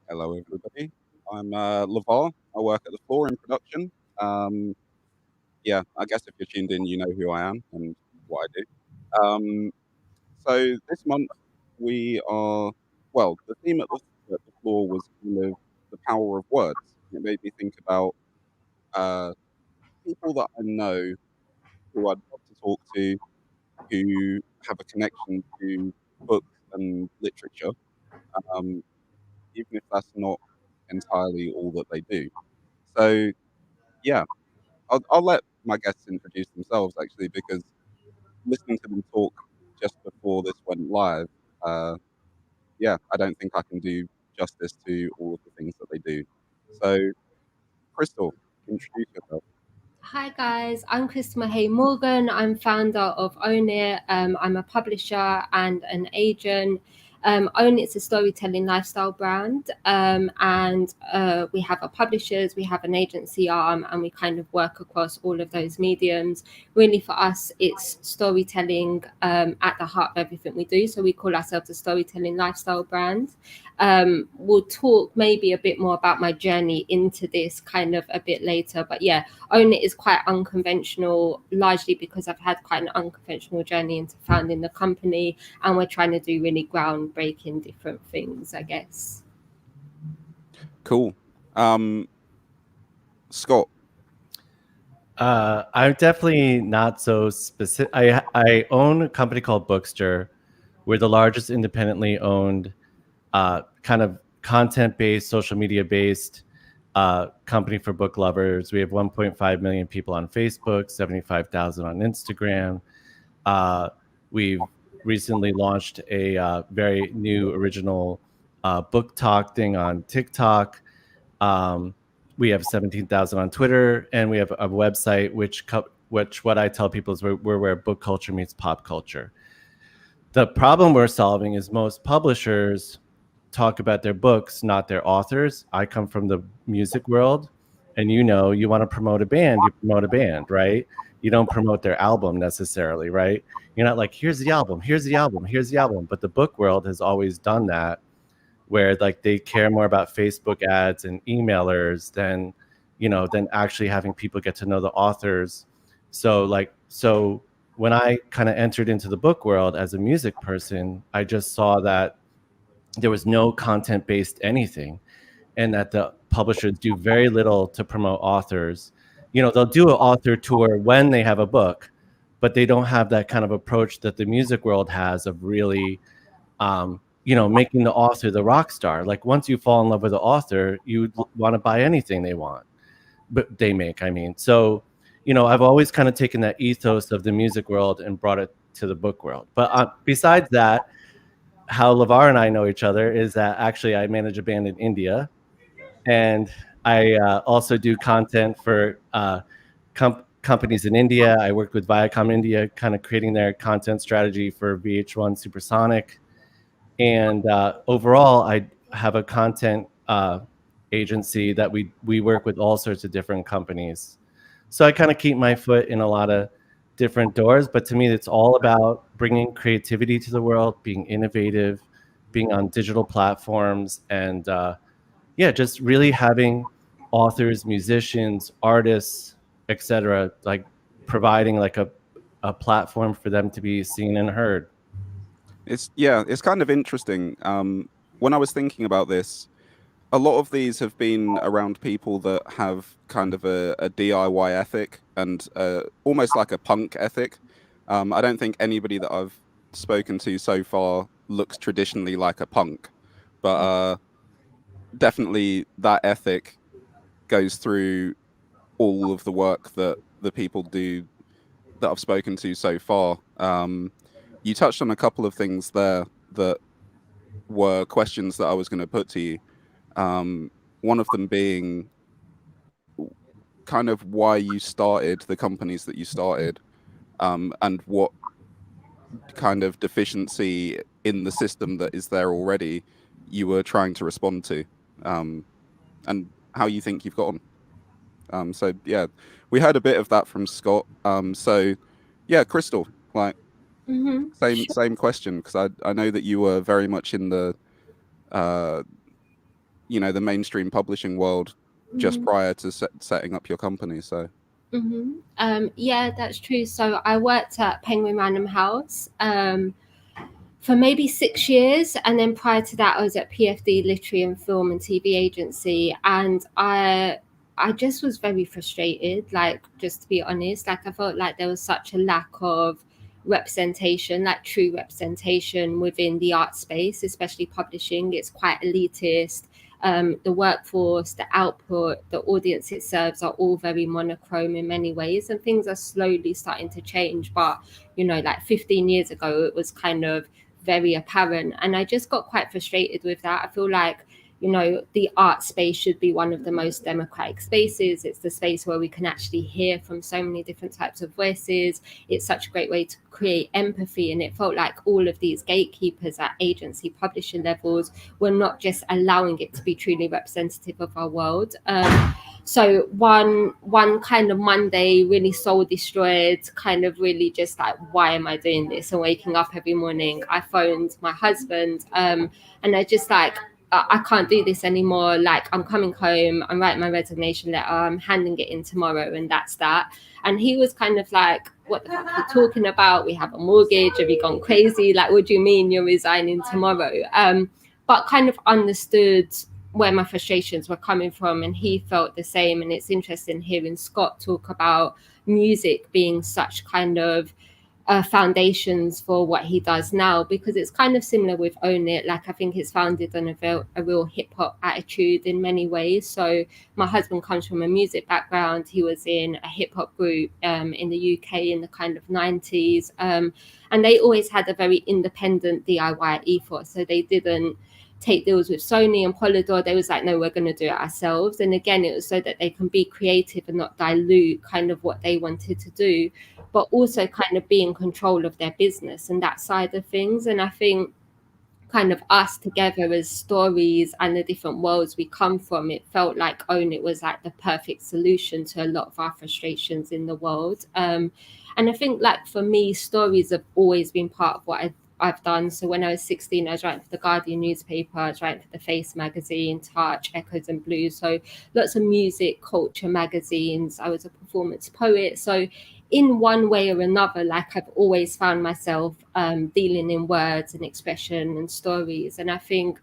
Hello, everybody. I'm Lavar. I work at the floor in production. Um, yeah, I guess if you're tuned in, you know who I am and what I do. So this month we are, well, the theme at the floor was kind of the power of words. It made me think about uh, people that I know who I'd love to talk to, who have a connection to books and literature, um, even if that's not entirely all that they do. So yeah, I'll let my guests introduce themselves actually, because listening to them talk just before this went live, uh, yeah, I don't think I can do justice to all of the things that they do. So, Crystal, introduce yourself. Hi guys, I'm Chris Mahey-Morgan. I'm founder of Own It. I'm a publisher and an agent. Own It's a storytelling lifestyle brand, and we have our publishers, we have an agency arm, and we kind of work across all of those mediums. Really, for us, it's storytelling at the heart of everything we do. So we call ourselves a storytelling lifestyle brand. We'll talk maybe a bit more about my journey into this kind of a bit later, but yeah, Own It is quite unconventional, largely because I've had quite an unconventional journey into founding the company, and we're trying to do really groundbreaking different things, I guess. Cool. Scott. I'm definitely not so specific. I own a company called Bookstr. We're the largest independently owned kind of content-based, social media-based company for book lovers. We have 1.5 million people on Facebook, 75,000 on Instagram. We've recently launched a very new original book talk thing on TikTok. We have 17,000 on Twitter, and we have a website which what I tell people is we're where book culture meets pop culture. The problem we're solving is most publishers talk about their books, not their authors. I come from the music world, and you want to promote a band, you promote a band, right? You don't promote their album necessarily, right? You're not like, here's the album, here's the album, here's the album. But the book world has always done that, where like they care more about Facebook ads and emailers than actually having people get to know the authors. So when I kind of entered into the book world as a music person, I just saw that there was no content based anything, and that the publishers do very little to promote authors. They'll do an author tour when they have a book, but they don't have that kind of approach that the music world has of really making the author the rock star. Like once you fall in love with the author, you want to buy anything they make. I mean, so I've always kind of taken that ethos of the music world and brought it to the book world. But besides that, how Lavar and I know each other is that actually I manage a band in India, and I also do content for companies in India. I worked with Viacom India, kind of creating their content strategy for VH1 Supersonic. And overall, I have a content agency that we work with all sorts of different companies. So I kind of keep my foot in a lot of different doors. But to me, it's all about bringing creativity to the world, being innovative, being on digital platforms, and just really having authors, musicians, artists, etc., like providing like a platform for them to be seen and heard. It's kind of interesting. When I was thinking about this, a lot of these have been around people that have kind of a DIY ethic and almost like a punk ethic. I don't think anybody that I've spoken to so far looks traditionally like a punk, but definitely that ethic goes through all of the work that the people do that I've spoken to so far. You touched on a couple of things there that were questions that I was going to put to you. One of them being kind of why you started the companies that you started, and what kind of deficiency in the system that is there already you were trying to respond to, and how you think you've gotten. So yeah, we heard a bit of that from Scott. So yeah, Crystal, like same question, because I know that you were very much in the uh, you know, the mainstream publishing world just prior to setting up your company. So yeah, that's true. So I worked at Penguin Random House for maybe 6 years, and then prior to that I was at PFD Literary and Film and TV Agency, and I just was very frustrated, like, just to be honest. Like, I felt like there was such a lack of representation, like true representation within the art space, especially publishing. It's quite elitist. The workforce, the output, the audience it serves are all very monochrome in many ways, and things are slowly starting to change. But, you know, like 15 years ago, it was kind of very apparent. And I just got quite frustrated with that. I feel like, you know, the art space should be one of the most democratic spaces. It's the space where we can actually hear from so many different types of voices. It's such a great way to create empathy. And it felt like all of these gatekeepers at agency publisher levels were not just allowing it to be truly representative of our world. So one kind of Monday, really soul destroyed, kind of really just like, why am I doing this? And waking up every morning, I phoned my husband, and I just like, I can't do this anymore. Like, I'm coming home, I'm writing my resignation letter, I'm handing it in tomorrow, and that's that. And he was kind of like, what the fuck are you talking about? We have a mortgage. Have you gone crazy? Like, what do you mean you're resigning tomorrow? But kind of understood where my frustrations were coming from, and he felt the same. And it's interesting hearing Scott talk about music being such kind of foundations for what he does now, because it's kind of similar with Own It. Like, I think it's founded on a real hip-hop attitude in many ways. So my husband comes from a music background. He was in a hip-hop group in the UK in the kind of 90s, and they always had a very independent DIY ethos. So they didn't take deals with Sony and Polydor. They was like, no, we're going to do it ourselves. And again, it was so that they can be creative and not dilute kind of what they wanted to do, but also kind of be in control of their business and that side of things. And I think kind of us together as stories and the different worlds we come from, it felt like Own It was like the perfect solution to a lot of our frustrations in the world. And I think, like, for me, stories have always been part of what I've done. So when I was 16, I was writing for the Guardian newspaper, I was writing for the Face magazine, Touch, Echoes and Blues. So lots of music, culture magazines. I was a performance poet. So in one way or another, like, I've always found myself dealing in words and expression and stories. And I think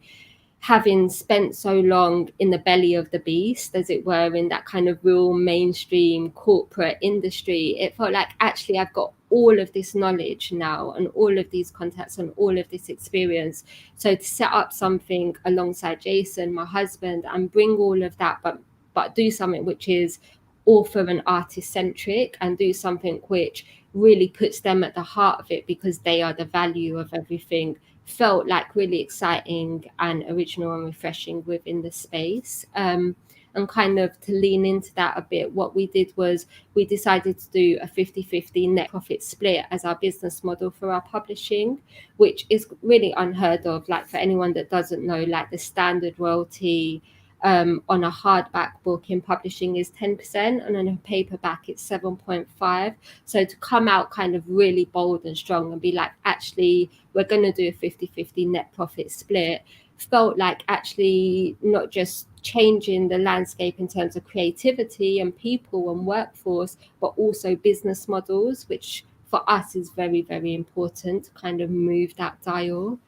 having spent so long in the belly of the beast, as it were, in that kind of real mainstream corporate industry, it felt like actually I've got all of this knowledge now and all of these contacts and all of this experience. So to set up something alongside Jason, my husband, and bring all of that, but do something which is author and artist centric, and do something which really puts them at the heart of it because they are the value of everything, felt like really exciting and original and refreshing within the space. And kind of to lean into that a bit, what we did was we decided to do a 50-50 net profit split as our business model for our publishing, which is really unheard of. Like, for anyone that doesn't know, like, the standard royalty on a hardback book in publishing is 10%, and on a paperback it's 7.5. So to come out kind of really bold and strong and be like, actually, we're going to do a 50-50 net profit split, felt like actually not just changing the landscape in terms of creativity and people and workforce, but also business models, which for us is very, very important to kind of move that dial.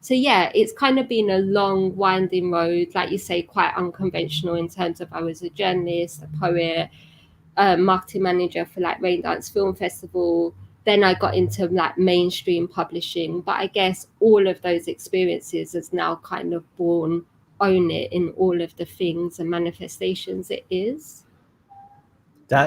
So yeah, it's kind of been a long, winding road, like you say, quite unconventional in terms of I was a journalist, a poet, marketing manager for like Raindance Film Festival. Then I got into like mainstream publishing, but I guess all of those experiences has now kind of born Own It in all of the things and manifestations it is.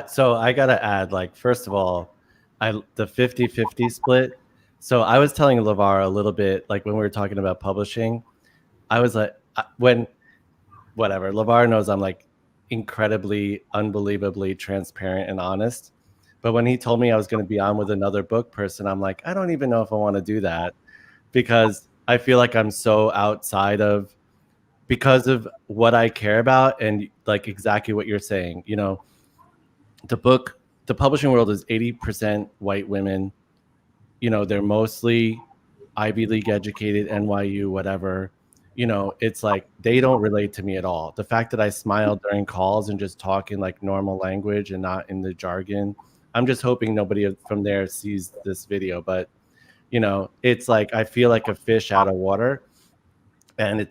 So I gotta add, like, first of all, the 50-50 split. So I was telling Lavar a little bit, like, when we were talking about publishing, I was like, whatever, Lavar knows I'm like incredibly, unbelievably transparent and honest. But when he told me I was going to be on with another book person, I'm like, I don't even know if I want to do that, because I feel like I'm so outside of, because of what I care about, and like exactly what you're saying, you know, the publishing world is 80% white women. You know, they're mostly Ivy League educated, NYU, whatever. it's like they don't relate to me at all. The fact that I smile during calls and just talking like normal language and not in the jargon, I'm just hoping nobody from there sees this video. But it's like I feel like a fish out of water. And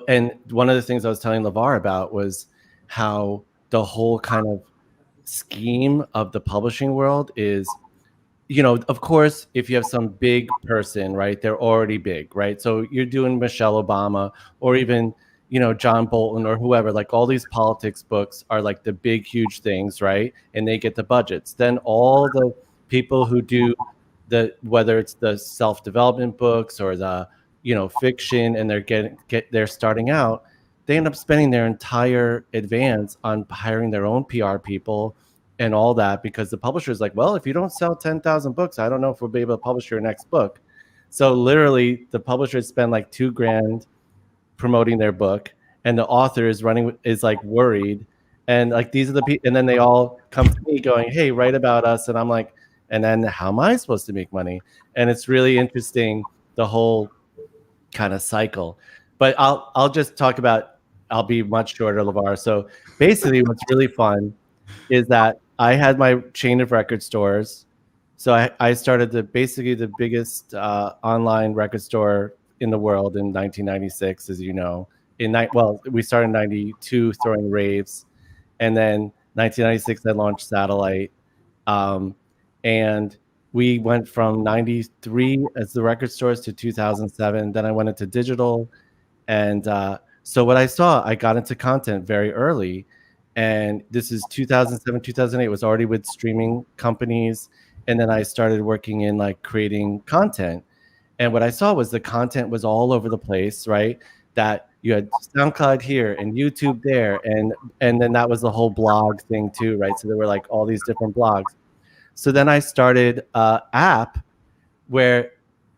and one of the things I was telling Lavar about was how the whole kind of scheme of the publishing world is, of course, if you have some big person, right, they're already big, right? So you're doing Michelle Obama or even, John Bolton or whoever, like all these politics books are like the big, huge things, right? And they get the budgets. Then all the people who do whether it's the self-development books or the, fiction, and they're starting out, they end up spending their entire advance on hiring their own PR people and all that, because the publisher is like, well, if you don't sell 10,000 books, I don't know if we'll be able to publish your next book. So literally the publishers spend like $2,000 promoting their book, and the author is like worried. And like, these are the people, and then they all come to me going, hey, write about us. And I'm like, and then how am I supposed to make money? And it's really interesting, the whole kind of cycle. But I'll just talk about, I'll be much shorter, Lavar. So basically what's really fun is that I had my chain of record stores. So I started basically the biggest online record store in the world in 1996, as you know. We started in 92 throwing raves. And then 1996, I launched Satellite. And we went from 93 as the record stores to 2007. Then I went into digital. And so what I got into content very early. And this is 2007, 2008, was already with streaming companies. And then I started working in like creating content. And what I saw was the content was all over the place, right? That you had SoundCloud here and YouTube there. And then that was the whole blog thing too, right? So there were like all these different blogs. So then I started an app where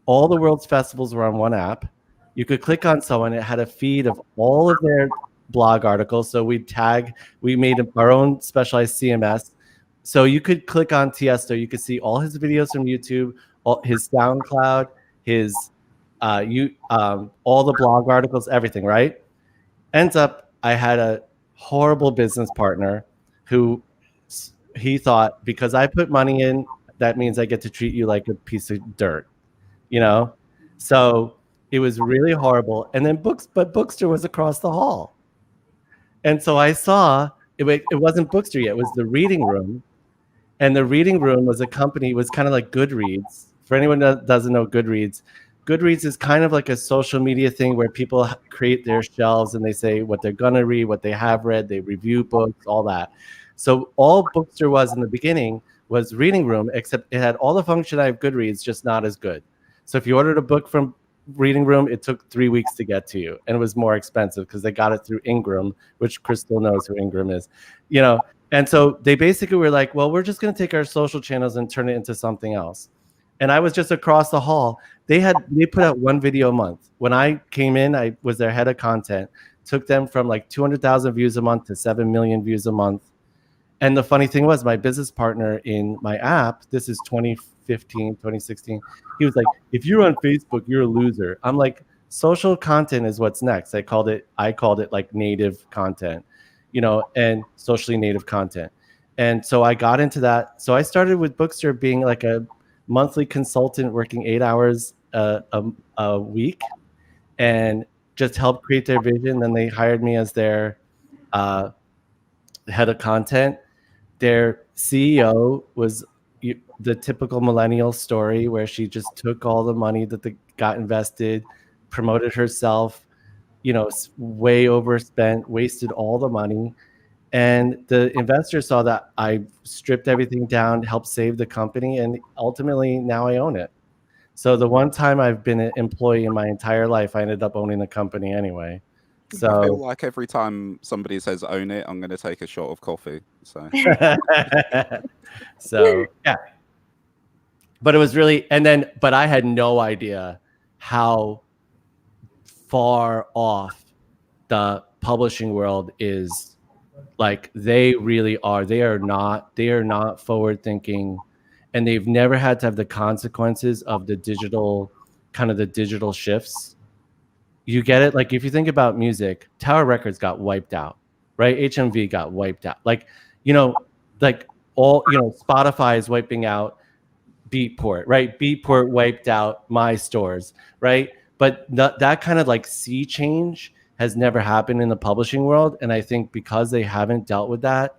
all the world's festivals were on one app. You could click on someone, it had a feed of all of their blog articles. So we made our own specialized CMS. So you could click on Tiesto, you could see all his videos from YouTube, his SoundCloud, his all the blog articles, everything, right? Ends up, I had a horrible business partner who he thought, because I put money in, that means I get to treat you like a piece of dirt, So it was really horrible. And then Bookstr was across the hall. And so I saw, it wasn't Bookstr yet, it was the Reading Room. And the Reading Room was a company, it was kind of like Goodreads. For anyone that doesn't know Goodreads is kind of like a social media thing where people create their shelves and they say what they're going to read, what they have read, they review books, all that. So all Bookstr was in the beginning was Reading Room, except it had all the functionality of Goodreads, just not as good. So if you ordered a book from Reading Room, it took 3 weeks to get to you, and it was more expensive because they got it through Ingram, which Crystal knows who Ingram is, And so they basically were like, well, we're just going to take our social channels and turn it into something else. And I was just across the hall. They put out one video a month. When I came in, I was their head of content. Took them from like 200,000 views a month to 7 million views a month. And the funny thing was, my business partner in my app, this is 2015, 2016, he was like, if you're on Facebook, you're a loser. I'm like, social content is what's next. I called it like native content, and socially native content. And so I got into that. So I started with Bookstr being like a monthly consultant working 8 hours a week and just help create their vision. Then they hired me as their head of content. Their CEO was the typical millennial story where she just took all the money that got invested, promoted herself, way overspent, wasted all the money. And the investors saw that I stripped everything down, helped save the company, and ultimately now I own it. So the one time I've been an employee in my entire life, I ended up owning the company anyway. So I feel like every time somebody says own it, I'm going to take a shot of coffee. So, so yeah. But it was really, but I had no idea how far off the publishing world is. Like they really are. They are not forward thinking, and they've never had to have the consequences of the digital shifts. You get it? Like if you think about music, Tower Records got wiped out, right? HMV got wiped out. Like, you know, like all, you know, Spotify is wiping out Beatport, right? Beatport wiped out my stores, right? But that kind of like sea change has never happened in the publishing world. And I think because they haven't dealt with that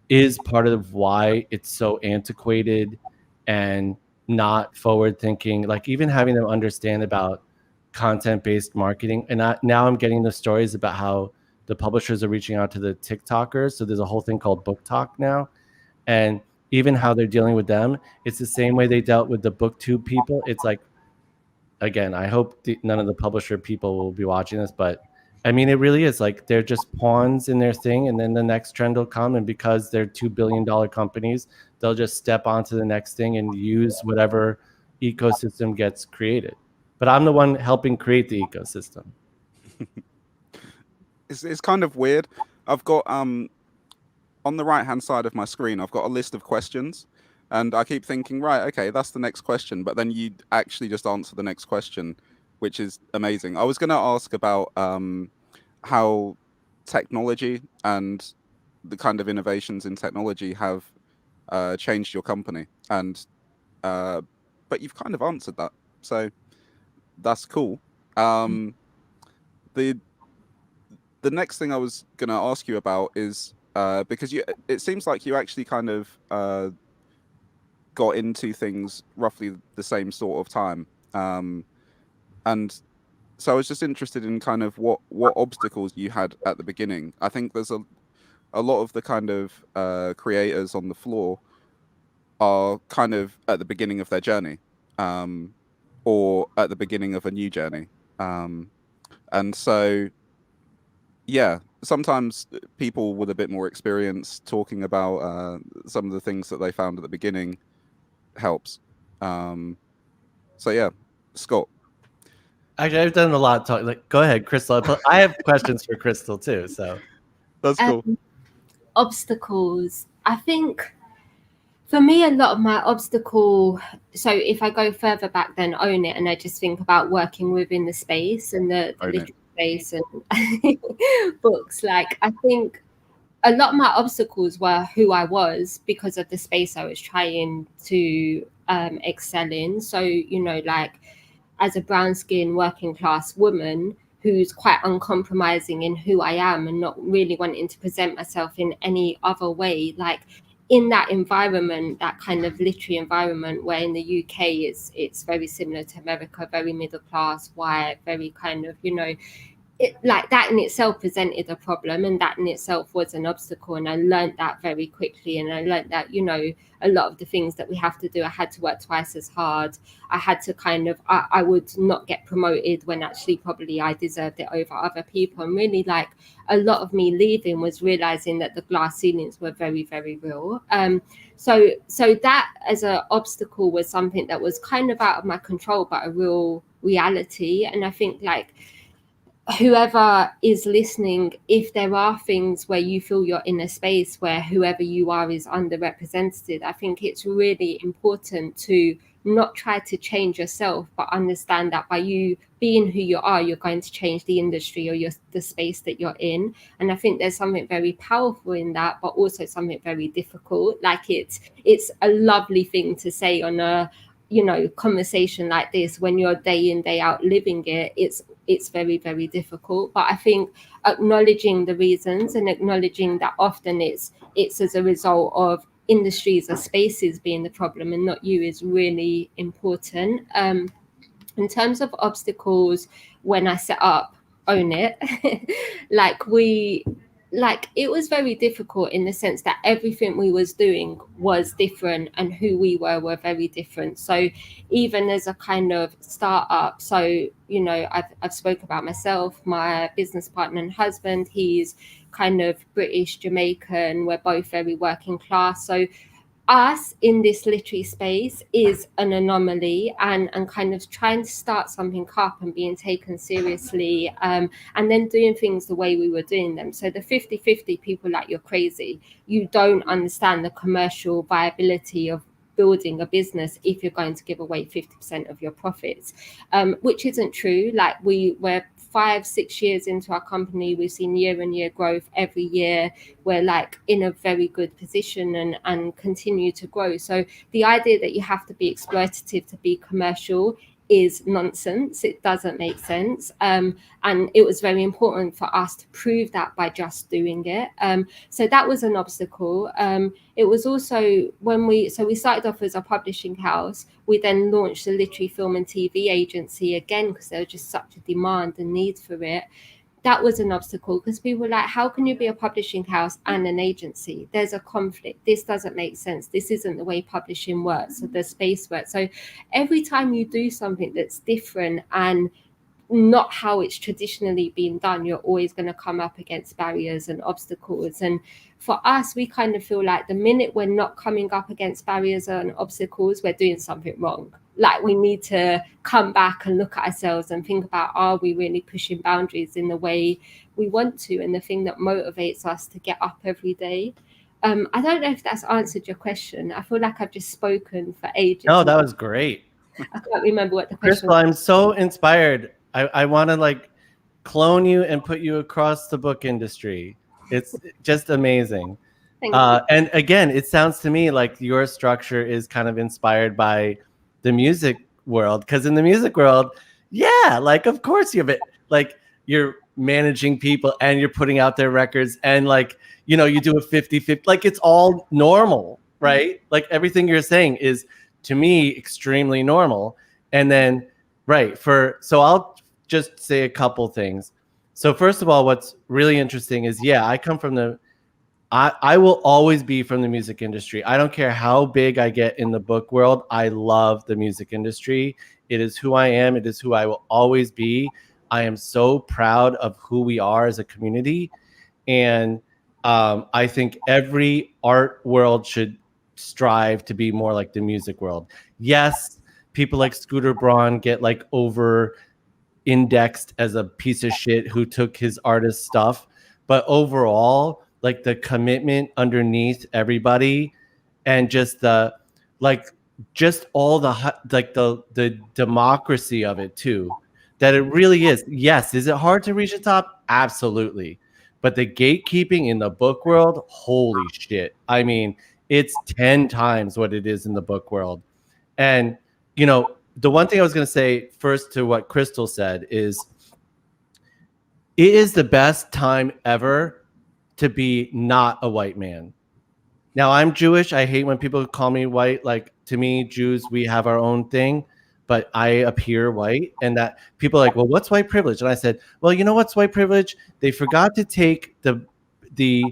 is part of why it's so antiquated and not forward thinking. Like even having them understand about content-based marketing. And now I'm getting the stories about how the publishers are reaching out to the TikTokers. So there's a whole thing called Book Talk now. And even how they're dealing with them, it's the same way they dealt with the BookTube people. It's like, again, I hope none of the publisher people will be watching this, but I mean, it really is like they're just pawns in their thing, and then the next trend will come. And because they're $2 billion companies, they'll just step onto the next thing and use whatever ecosystem gets created. But I'm the one helping create the ecosystem. It's kind of weird. I've got on the right hand side of my screen, I've got a list of questions, and I keep thinking, right, okay, that's the next question. But then you actually just answer the next question, which is amazing. I was going to ask about how technology and the kind of innovations in technology have changed your company, and but you've kind of answered that, so that's cool. The next thing I was going to ask you about is because it seems like you actually kind of got into things roughly the same sort of time, and so I was just interested in kind of what obstacles you had at the beginning. I think there's a lot of the kind of creators on the floor are kind of at the beginning of their journey, or at the beginning of a new journey, and so yeah, sometimes people with a bit more experience talking about some of the things that they found at the beginning helps. So yeah, Scott. Actually, I've done a lot of talking. Like, go ahead, Crystal. I have questions for Crystal too. So That's cool. Obstacles. I think for me, a lot of my obstacle. So if I go further back, then Own It, and I just think about working within the space and the literary space and books. Like I think a lot of my obstacles were who I was because of the space I was trying to excel in. So, you know, like as a brown skinned working class woman who's quite uncompromising in who I am and not really wanting to present myself in any other way, like in that environment, that kind of literary environment where in the UK it's very similar to America, very middle class, white, very kind of, you know, it, like that in itself presented a problem, and that in itself was an obstacle. And I learned that very quickly. And I learned that, you know, a lot of the things that we have to do, I had to work twice as hard. I had to kind of, I would not get promoted when actually probably I deserved it over other people. And really, like a lot of me leaving was realizing that the glass ceilings were very, very real. So that as an obstacle was something that was kind of out of my control, but a real reality. And I think like, whoever is listening, if there are things where you feel you're in a space where whoever you are is underrepresented, I think it's really important to not try to change yourself, but understand that by you being who you are, you're going to change the industry or the space that you're in. And I think there's something very powerful in that, but also something very difficult. Like it's a lovely thing to say on a, you know, conversation like this. When you're day in, day out living it, it's very, very difficult. But I think acknowledging the reasons and acknowledging that often it's as a result of industries or spaces being the problem and not you is really important. In terms of obstacles, when I set up Own It, it was very difficult in the sense that everything we was doing was different and who we were very different. So even as a kind of startup, so, you know, I've spoke about myself, my business partner and husband, he's kind of British, Jamaican, we're both very working class. So us in this literary space is an anomaly, and kind of trying to start something up and being taken seriously, and then doing things the way we were doing them. So the 50-50 people like you're crazy. You don't understand the commercial viability of building a business if you're going to give away 50% of your profits, which isn't true. Like we're 5-6 years into our company, we've seen year-on-year growth every year. We're like in a very good position and continue to grow. So the idea that you have to be exploitative to be commercial is nonsense. It doesn't make sense. And it was very important for us to prove that by just doing it. So that was an obstacle. It was also when we started off as a publishing house. We then launched a literary film and TV agency again because there was just such a demand and need for it. That was an obstacle because people were like, how can you be a publishing house and an agency? There's a conflict. This doesn't make sense. This isn't the way publishing works or the space works. So every time you do something that's different and not how it's traditionally been done, you're always going to come up against barriers and obstacles. And for us, we kind of feel like the minute we're not coming up against barriers and obstacles, we're doing something wrong. Like we need to come back and look at ourselves and think about, are we really pushing boundaries in the way we want to, and the thing that motivates us to get up every day. I don't know if that's answered your question. I feel like I've just spoken for ages. No, that was great. I can't remember what the question Crystal, I'm so inspired. I want to like clone you and put you across the book industry. It's just amazing. Thank you. And again, it sounds to me like your structure is kind of inspired by the music world, because in the music world, yeah, like of course you have it, like you're managing people and you're putting out their records and like, you know, you do a 50-50, like it's all normal, right? Like everything you're saying is to me extremely normal. And then so I'll just say a couple things. So first of all, what's really interesting is, yeah, I come from I will always be from the music industry. I don't care how big I get in the book world. I love the music industry. It is who I am. It is who I will always be. I am so proud of who we are as a community. And I think every art world should strive to be more like the music world. Yes, people like Scooter Braun get like over indexed as a piece of shit who took his artist stuff. But overall, like the commitment underneath everybody and just the like just all the like the democracy of it too, that it really is. Yes, is it hard to reach the top? Absolutely. But the gatekeeping in the book world, holy shit. I mean, it's 10 times what it is in the book world. And you know, the one thing I was going to say first to what Crystal said is it is the best time ever to be not a white man. Now, I'm Jewish. I hate when people call me white. Like, to me, Jews, we have our own thing, but I appear white. And that people are like, well, what's white privilege? And I said, well, you know what's white privilege? They forgot to take the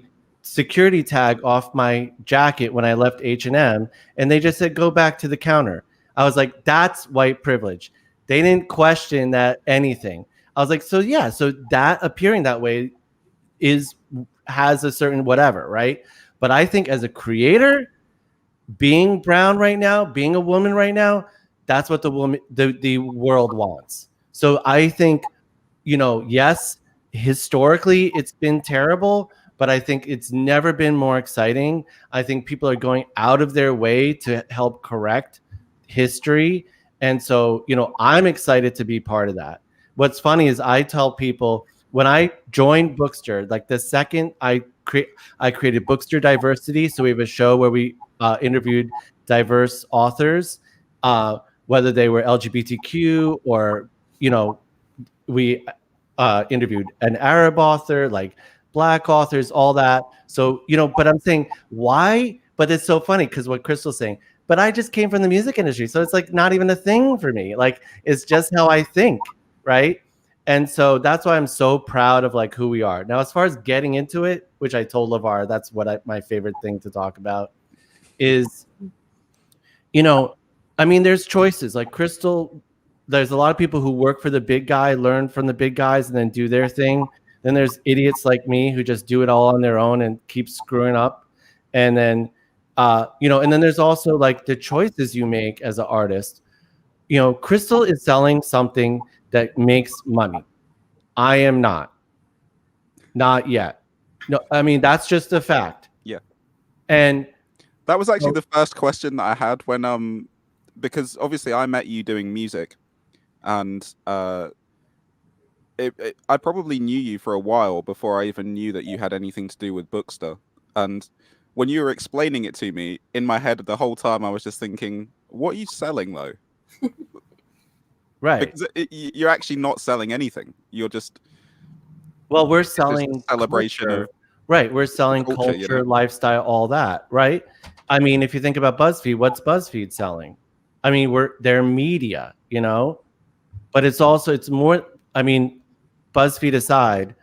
security tag off my jacket when I left H&M, and they just said, go back to the counter. I was like, that's white privilege. They didn't question that anything. I was like, so yeah, so that appearing that way has a certain whatever, right? But I think as a creator, being brown right now, being a woman right now, that's what the world wants. So I think, you know, yes, historically it's been terrible, but I think it's never been more exciting. I think people are going out of their way to help correct history. And so, you know, I'm excited to be part of that. What's funny is I tell people, when I joined Bookstr, like the second I created Bookstr Diversity, so we have a show where we interviewed diverse authors, whether they were LGBTQ or, you know, we interviewed an Arab author, like Black authors, all that. So, you know, but I'm saying why? But it's so funny because what Crystal's saying, but I just came from the music industry. So it's like not even a thing for me. Like it's just how I think, right? And so that's why I'm so proud of like who we are. Now, as far as getting into it, which I told Lavar, that's what my favorite thing to talk about is, you know, I mean, there's choices. Like Crystal, there's a lot of people who work for the big guy, learn from the big guys, and then do their thing. Then there's idiots like me who just do it all on their own and keep screwing up. And then, you know, and then there's also like the choices you make as an artist. You know, Crystal is selling something that makes money. I am not yet. No, I mean, that's just a fact. Yeah. And that was actually the first question that I had when, because obviously I met you doing music, and I probably knew you for a while before I even knew that you had anything to do with Bookstr. And when you were explaining it to me, in my head the whole time I was just thinking, what are you selling though? Right. Because you're actually not selling anything. You're just Well, we're it's just a selling celebration culture. of Right. We're selling culture, you know? culture, lifestyle, all that. Right. I mean, if you think about BuzzFeed, what's BuzzFeed selling? I mean, they're media, you know, but it's more, I mean, BuzzFeed aside,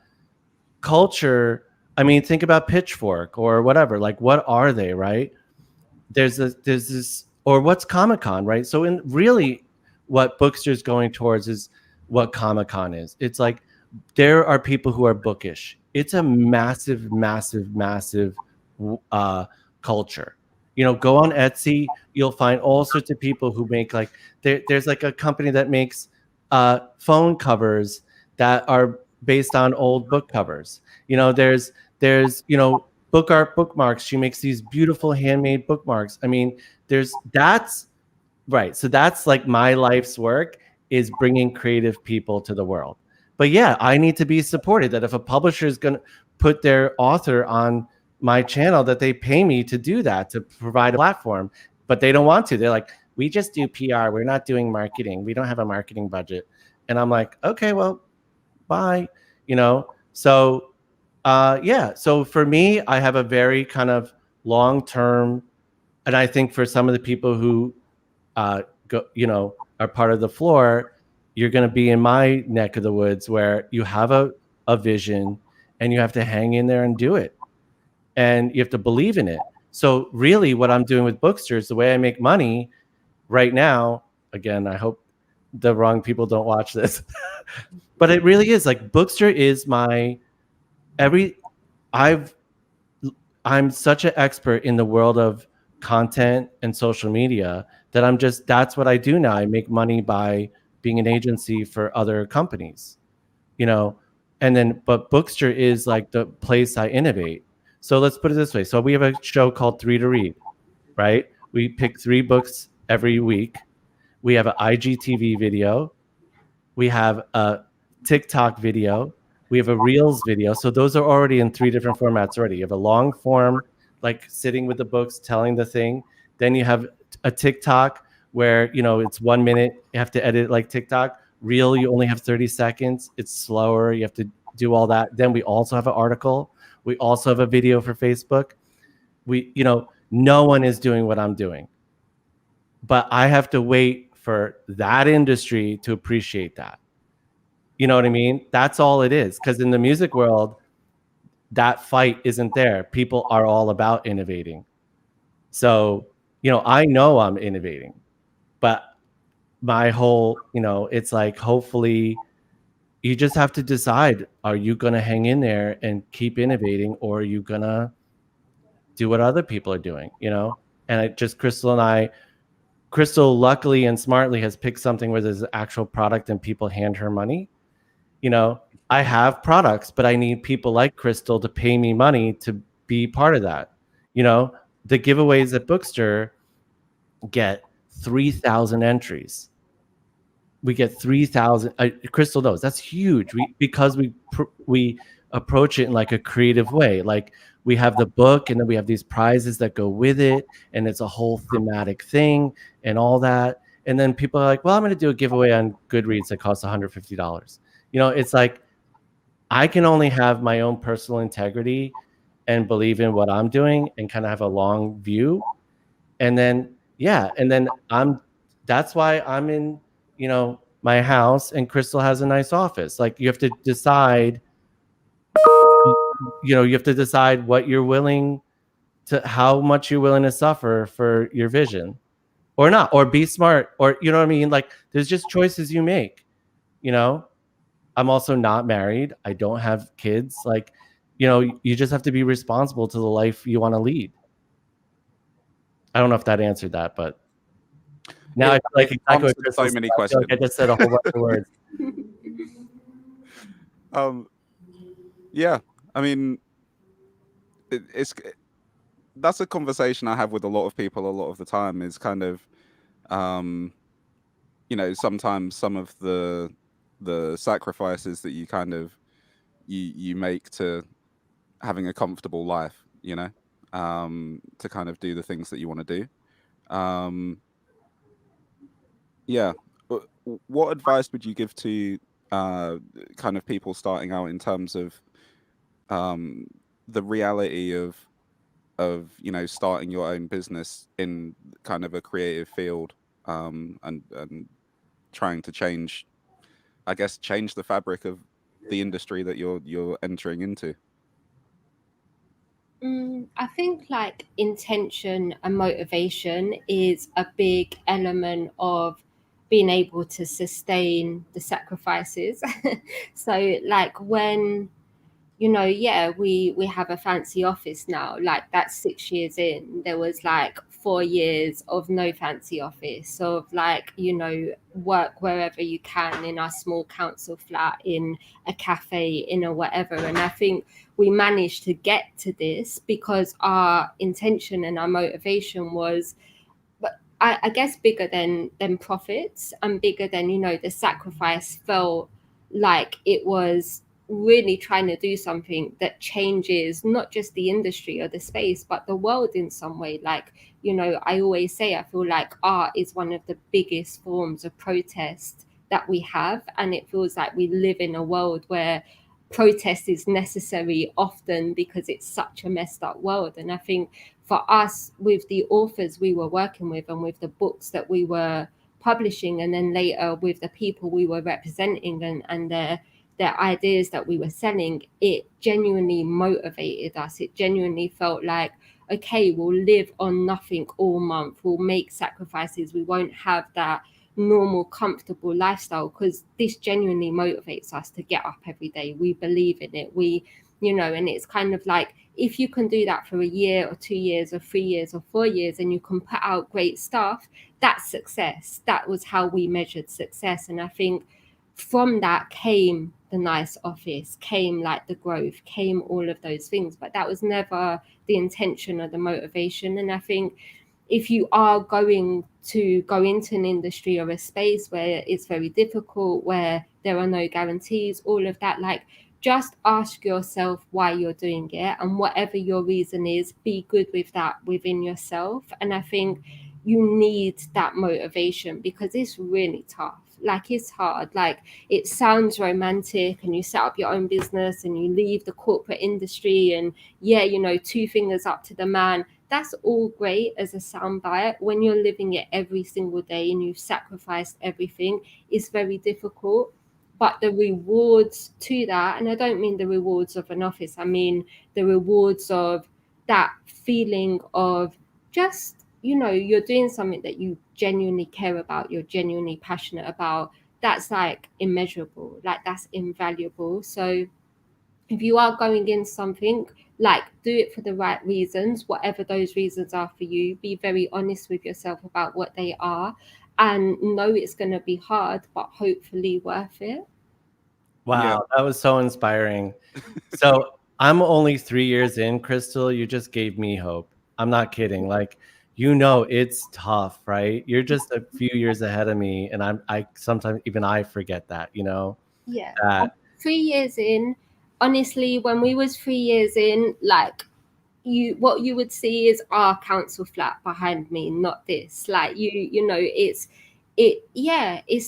culture. I mean, think about Pitchfork or whatever. Like, what are they, right? There's this, or what's Comic-Con, right? So in really what Bookster's going towards is what Comic-Con is. It's like there are people who are bookish. It's a massive, massive, massive culture. You know, go on Etsy, you'll find all sorts of people who make like there's like a company that makes phone covers that are based on old book covers. You know, there's you know, book art bookmarks. She makes these beautiful handmade bookmarks. I mean, that's right. So that's like my life's work, is bringing creative people to the world. But yeah, I need to be supported. That if a publisher is going to put their author on my channel, that they pay me to do that, to provide a platform. But they don't want to. They're like, we just do PR. We're not doing marketing. We don't have a marketing budget. And I'm like, okay, well, bye. You know. So yeah. So for me, I have a very kind of long term, and I think for some of the people who you know, are part of the floor, you're going to be in my neck of the woods where you have a vision and you have to hang in there and do it. And you have to believe in it. So really what I'm doing with Bookstr is the way I make money right now. Again, I hope the wrong people don't watch this, but it really is like Bookstr is I'm such an expert in the world of content and social media that that's what I do now. I make money by being an agency for other companies, you know, but Bookstr is like the place I innovate. So let's put it this way. So we have a show called 3 to Read, right? We pick 3 books every week. We have an IGTV video. We have a TikTok video. We have a Reels video. So those are already in 3 different formats already. You have a long form, like sitting with the books, telling the thing. Then you have a TikTok where, you know, it's 1 minute. You have to edit it like TikTok. Reel, you only have 30 seconds. It's slower. You have to do all that. Then we also have an article. We also have a video for Facebook. You know, no one is doing what I'm doing. But I have to wait for that industry to appreciate that. You know what I mean? That's all it is. Because in the music world, that fight isn't there. People are all about innovating. So, you know I'm innovating, but my whole, you know, it's like, hopefully you just have to decide, are you going to hang in there and keep innovating, or are you going to do what other people are doing, you know? And Crystal luckily and smartly has picked something where there's an actual product and people hand her money. You know, I have products, but I need people like Crystal to pay me money to be part of that. You know, the giveaways at Bookstr get 3,000 entries. We get 3,000. Crystal knows that's huge. Because we approach it in like a creative way. Like we have the book, and then we have these prizes that go with it, and it's a whole thematic thing and all that. And then people are like, well, I'm going to do a giveaway on Goodreads that costs $150. You know, it's like, I can only have my own personal integrity and believe in what I'm doing and kind of have a long view. And then, yeah. And then that's why I'm in, you know, my house, and Crystal has a nice office. Like you have to decide, you know, you have to decide how much you're willing to suffer for your vision, or not, or be smart, or, you know what I mean? Like there's just choices you make, you know? I'm also not married. I don't have kids. Like, you know, you just have to be responsible to the life you want to lead. I don't know if that answered that, but now I feel like exactly what Chris so many questions. I just said a whole bunch of words. Yeah, I mean, that's a conversation I have with a lot of people a lot of the time. Is kind of, you know, sometimes some of the the sacrifices that you kind of you make to having a comfortable life, you know, to kind of do the things that you want to do. Yeah. What advice would you give to uh, kind of people starting out in terms of um, the reality of starting your own business in kind of a creative field, and trying to change, I guess, change the fabric of the industry that you're entering into? I think like intention and motivation is a big element of being able to sustain the sacrifices. So like when yeah, we have a fancy office now. Like that's 6 years in. There was like 4 years of no fancy office, of like, work wherever you can in our small council flat, in a cafe, in a whatever. And I think we managed to get to this because our intention and our motivation was, but I guess bigger than profits, and bigger than, the sacrifice felt like it was really trying to do something that changes not just the industry or the space, but the world in some way. Like, I always say, I feel like art is one of the biggest forms of protest that we have. And it feels like we live in a world where protest is necessary often because it's such a messed up world. And I think for us, with the authors we were working with and with the books that we were publishing, and then later with the people we were representing, and their ideas that we were selling, it genuinely motivated us. It genuinely felt like, okay, we'll live on nothing all month, we'll make sacrifices, we won't have that normal comfortable lifestyle, because this genuinely motivates us to get up every day. We believe in it. And it's kind of like, if you can do that for a year or 2 years or 3 years or 4 years, and you can put out great stuff, that's success. That was how we measured success. And I think from that came the nice office, came like the growth, came all of those things. But that was never the intention or the motivation. And I think if you are going to go into an industry or a space where it's very difficult, where there are no guarantees, all of that, like, just ask yourself why you're doing it, and whatever your reason is, be good with that within yourself. And I think you need that motivation, because it's really tough. Like, it's hard. Like, it sounds romantic, and you set up your own business and you leave the corporate industry, and yeah, 2 fingers up to the man. That's all great as a soundbite. When you're living it every single day and you've sacrificed everything, it's very difficult. But the rewards to that, and I don't mean the rewards of an office, I mean the rewards of that feeling of just, you're doing something that you genuinely care about, you're genuinely passionate about. That's like immeasurable, like that's invaluable. So if you are going in something, like, do it for the right reasons, whatever those reasons are for you. Be very honest with yourself about what they are, and know it's going to be hard, but hopefully worth it. Yeah. Wow, that was so inspiring. So I'm only 3 years in, Crystal. You just gave me hope. I'm not kidding. Like, it's tough, right? You're just a few years ahead of me, and I sometimes even I forget that, Yeah. that 3 years in, honestly, when we was 3 years in, like, what you would see is our council flat behind me, not this. Like, it's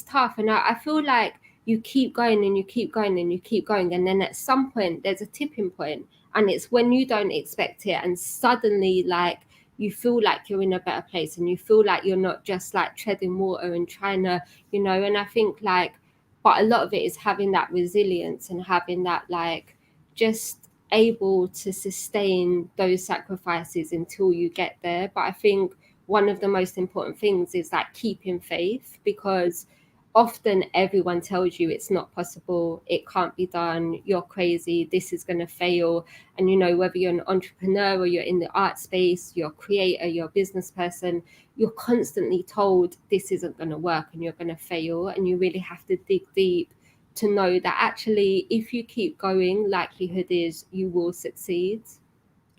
tough. And I feel like you keep going and you keep going and you keep going, and then at some point there's a tipping point, and it's when you don't expect it, and suddenly, like, you feel like you're in a better place, and you feel like you're not just like treading water and trying to, and I think, like, but a lot of it is having that resilience and having that, like, just able to sustain those sacrifices until you get there. But I think one of the most important things is that keeping faith, because often everyone tells you it's not possible, it can't be done, you're crazy, this is going to fail. And whether you're an entrepreneur or you're in the art space, you're a creator, you're a business person, you're constantly told this isn't going to work and you're going to fail. And you really have to dig deep to know that actually, if you keep going, likelihood is you will succeed.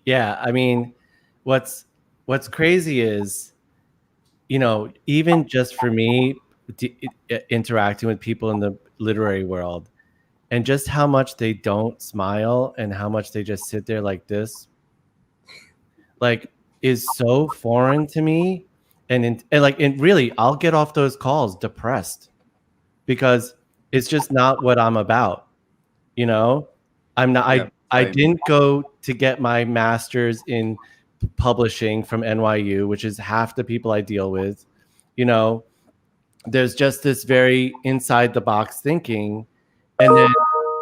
Yeah, I mean, what's crazy is, even just for me, interacting with people literary world, and just how much they don't smile and how much they just sit there like this, like, is so foreign to me. And really, I'll get off those calls depressed because it's just not what I'm about. You know, I'm not. Yeah, I same. didn't go to get my master's in publishing from NYU, which is half the people I deal with. You know, there's just this very inside the box thinking, and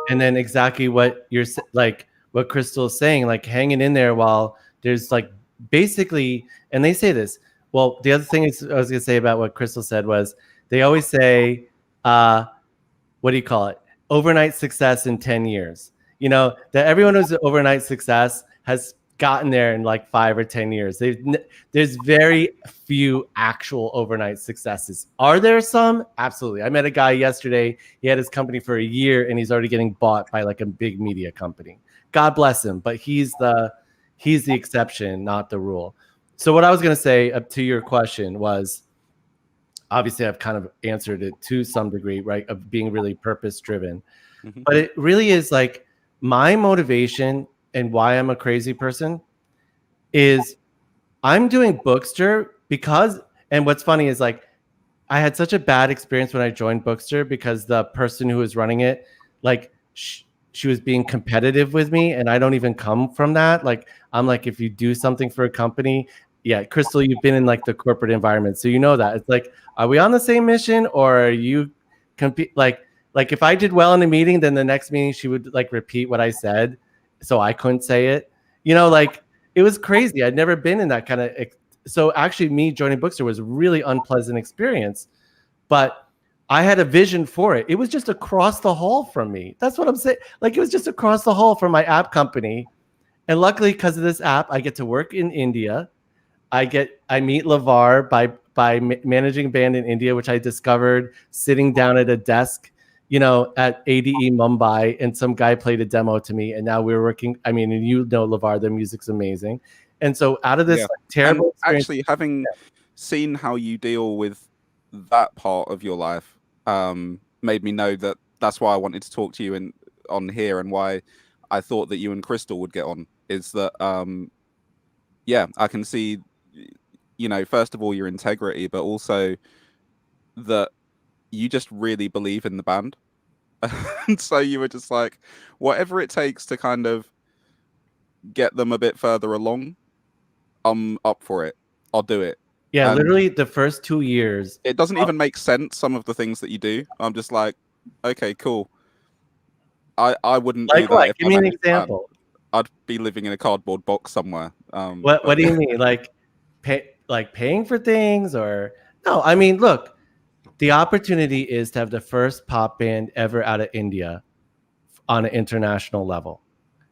then exactly what you're like what Crystal's saying, like hanging in there while there's like basically, and they say this. Well, the other thing is I was gonna say about what Crystal said was they always say, what do you call it? Overnight success in 10 years. You know, that everyone who's an overnight success has gotten there in like 5 or 10 years. There's very few actual overnight successes. Are there some? Absolutely. I met a guy yesterday. He had his company for a year and he's already getting bought by like a big media company. God bless him, but he's the exception, not the rule. So what I was going to say up to your question was, obviously I've kind of answered it to some degree, right? Of being really purpose driven, but it really is like my motivation and why I'm a crazy person is I'm doing Bookstr because, and what's funny is like, I had such a bad experience when I joined Bookstr because the person who was running it, like she was being competitive with me, and I don't even come from that. Like, I'm like, if you do something for a company, yeah, Crystal, you've been in like the corporate environment, so you know that it's like, are we on the same mission or are you compete? Like if I did well in a meeting, then the next meeting she would like repeat what I said, so I couldn't say it. You know, like it was crazy. I'd never been in that kind of. So actually, me joining Bookstr was a really unpleasant experience, but I had a vision for it. It was just across the hall from me. That's what I'm saying. Like, it was just across the hall from my app company. And luckily, because of this app, I get to work in India. I meet Lavar by managing a band in India, which I discovered sitting down at a desk, you know, at ADE Mumbai, and some guy played a demo to me. And now we're working. I mean, and you know, Lavar, their music's amazing. And so out of this terrible experience, actually having seen how you deal with that part of your life, made me know that that's why I wanted to talk to you on here, and why I thought that you and Crystal would get on, is that I can see, you know, first of all, your integrity, but also that you just really believe in the band. And so you were just like, whatever it takes to kind of get them a bit further along, I'm up for it. I'll do it. Yeah, and literally the first 2 years. It doesn't even make sense, some of the things that you do. I'm just like, okay, cool. I wouldn't do that. What? Give me an example. I'd be living in a cardboard box somewhere. What do you mean? Like paying for things, or no? I mean, look, the opportunity is to have the first pop band ever out of India on an international level.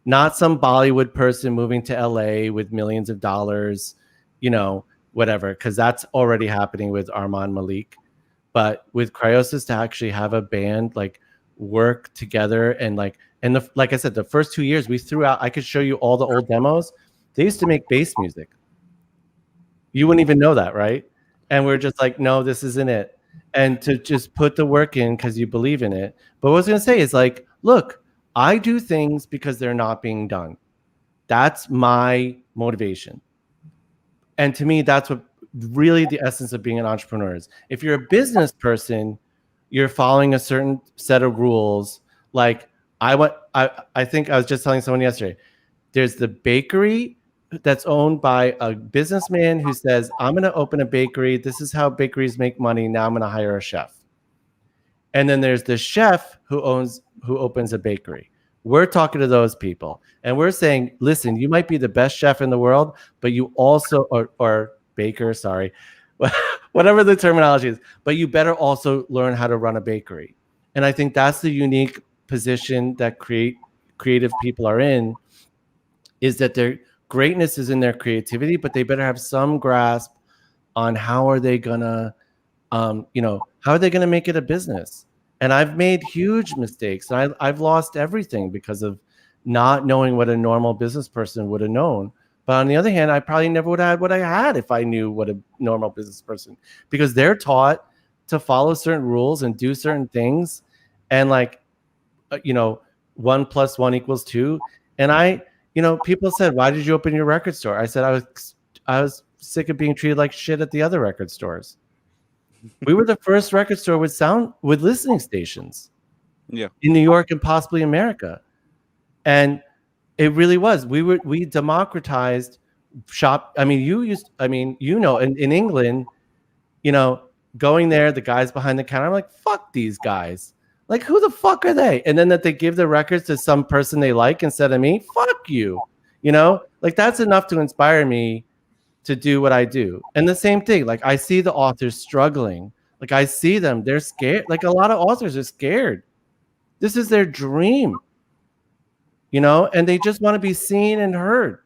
Not some Bollywood person moving to LA with millions of dollars, you know, whatever, because that's already happening with Arman Malik. But with Cryosis, to actually have a band like work together and like I said, the first 2 years we threw out, I could show you all the old demos. They used to make bass music. You wouldn't even know that, right? And we're just like, no, this isn't it. And to just put the work in because you believe in it. But what I was going to say is like, look, I do things because they're not being done. That's my motivation. And to me, that's what really the essence of being an entrepreneur is. If you're a business person, you're following a certain set of rules. Like I think I was just telling someone yesterday, there's the bakery that's owned by a businessman who says, I'm going to open a bakery. This is how bakeries make money. Now I'm going to hire a chef. And then there's the chef who opens a bakery. We're talking to those people and we're saying, listen, you might be the best chef in the world, but you also, or baker, sorry, whatever the terminology is, but you better also learn how to run a bakery. And I think that's the unique position that creative people are in, is that their greatness is in their creativity, but they better have some grasp on how are they gonna, how are they gonna make it a business? And I've made huge mistakes, and I've lost everything because of not knowing what a normal business person would have known. But on the other hand, I probably never would have had what I had if I knew what a normal business person, because they're taught to follow certain rules and do certain things. and like, 1 + 1 = 2. And people said, why did you open your record store? I said, I was sick of being treated like shit at the other record stores. We were the first record store with listening stations in New York and possibly America. And it really was. We democratized shop. I mean, in England, going there, the guys behind the counter, I'm like, fuck these guys. Like, who the fuck are they? And then that they give the records to some person they like instead of me. Fuck you. Like, that's enough to inspire me to do what I do. And the same thing, like, I see the authors struggling. Like, I see them, they're scared. Like, a lot of authors are scared. This is their dream, and they just want to be seen and heard,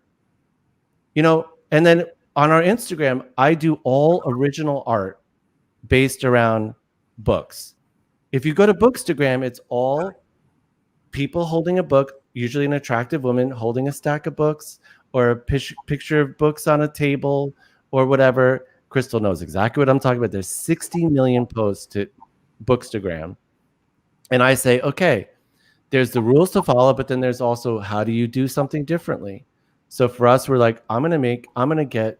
and then on our Instagram, I do all original art based around books. If you go to Bookstagram, it's all people holding a book, usually an attractive woman holding a stack of books or a picture of books on a table or whatever. Crystal knows exactly what I'm talking about. There's 60 million posts to Bookstagram. And I say, okay, there's the rules to follow, but then there's also, how do you do something differently? So for us, we're like, I'm going to get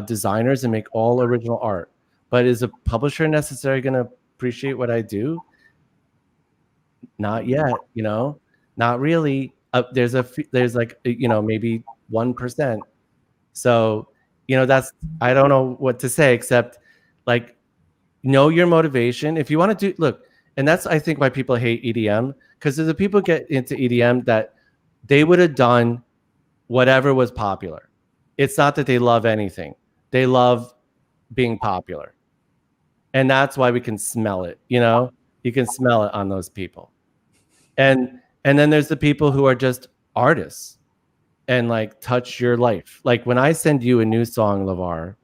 designers and make all original art. But is a publisher necessarily going to appreciate what I do? Not yet, not really. There's like, maybe 1%. So, I don't know what to say except, like, know your motivation. If you want to look, and that's, I think, why people hate EDM, because there's the people get into EDM that they would have done whatever was popular. It's not that they love anything. They love being popular. And that's why we can smell it, you can smell it on those people. And then there's the people who are just artists and like touch your life. Like when I send you a new song, Lavar,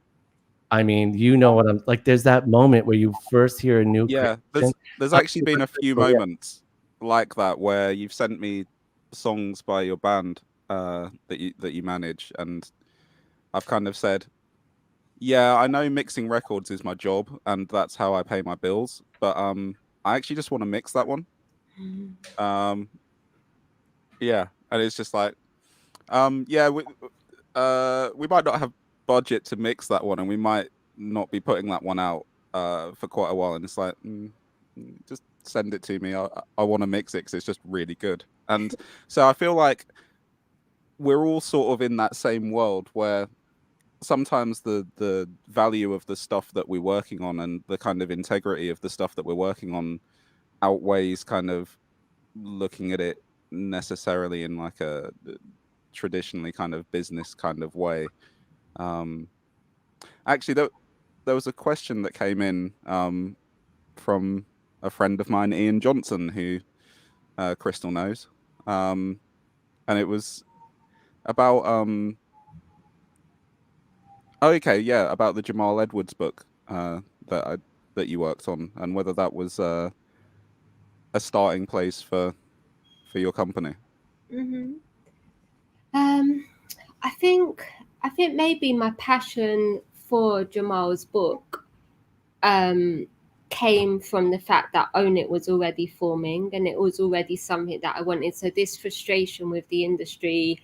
I mean, what I'm like, there's that moment where you first hear a new creation. There's actually been a few moments like that where you've sent me songs by your band that you manage, and I've kind of said, yeah, I know mixing records is my job and that's how I pay my bills, but I actually just want to mix that one. Yeah, and it's just like, yeah, we might not have budget to mix that one, and we might not be putting that one out for quite a while, and it's like, just send it to me. I want to mix it because it's just really good. And so I feel like we're all sort of in that same world where sometimes the value of the stuff that we're working on and the kind of integrity of the stuff that we're working on outweighs kind of looking at it necessarily in like a traditionally kind of business kind of way. Actually, there was a question that came in from a friend of mine, Ian Johnson, who Crystal knows, and it was about about the Jamal Edwards book that you worked on, and whether that was a starting place for your company. I think maybe my passion for Jamal's book came from the fact that Own It was already forming, and it was already something that I wanted. So this frustration with the industry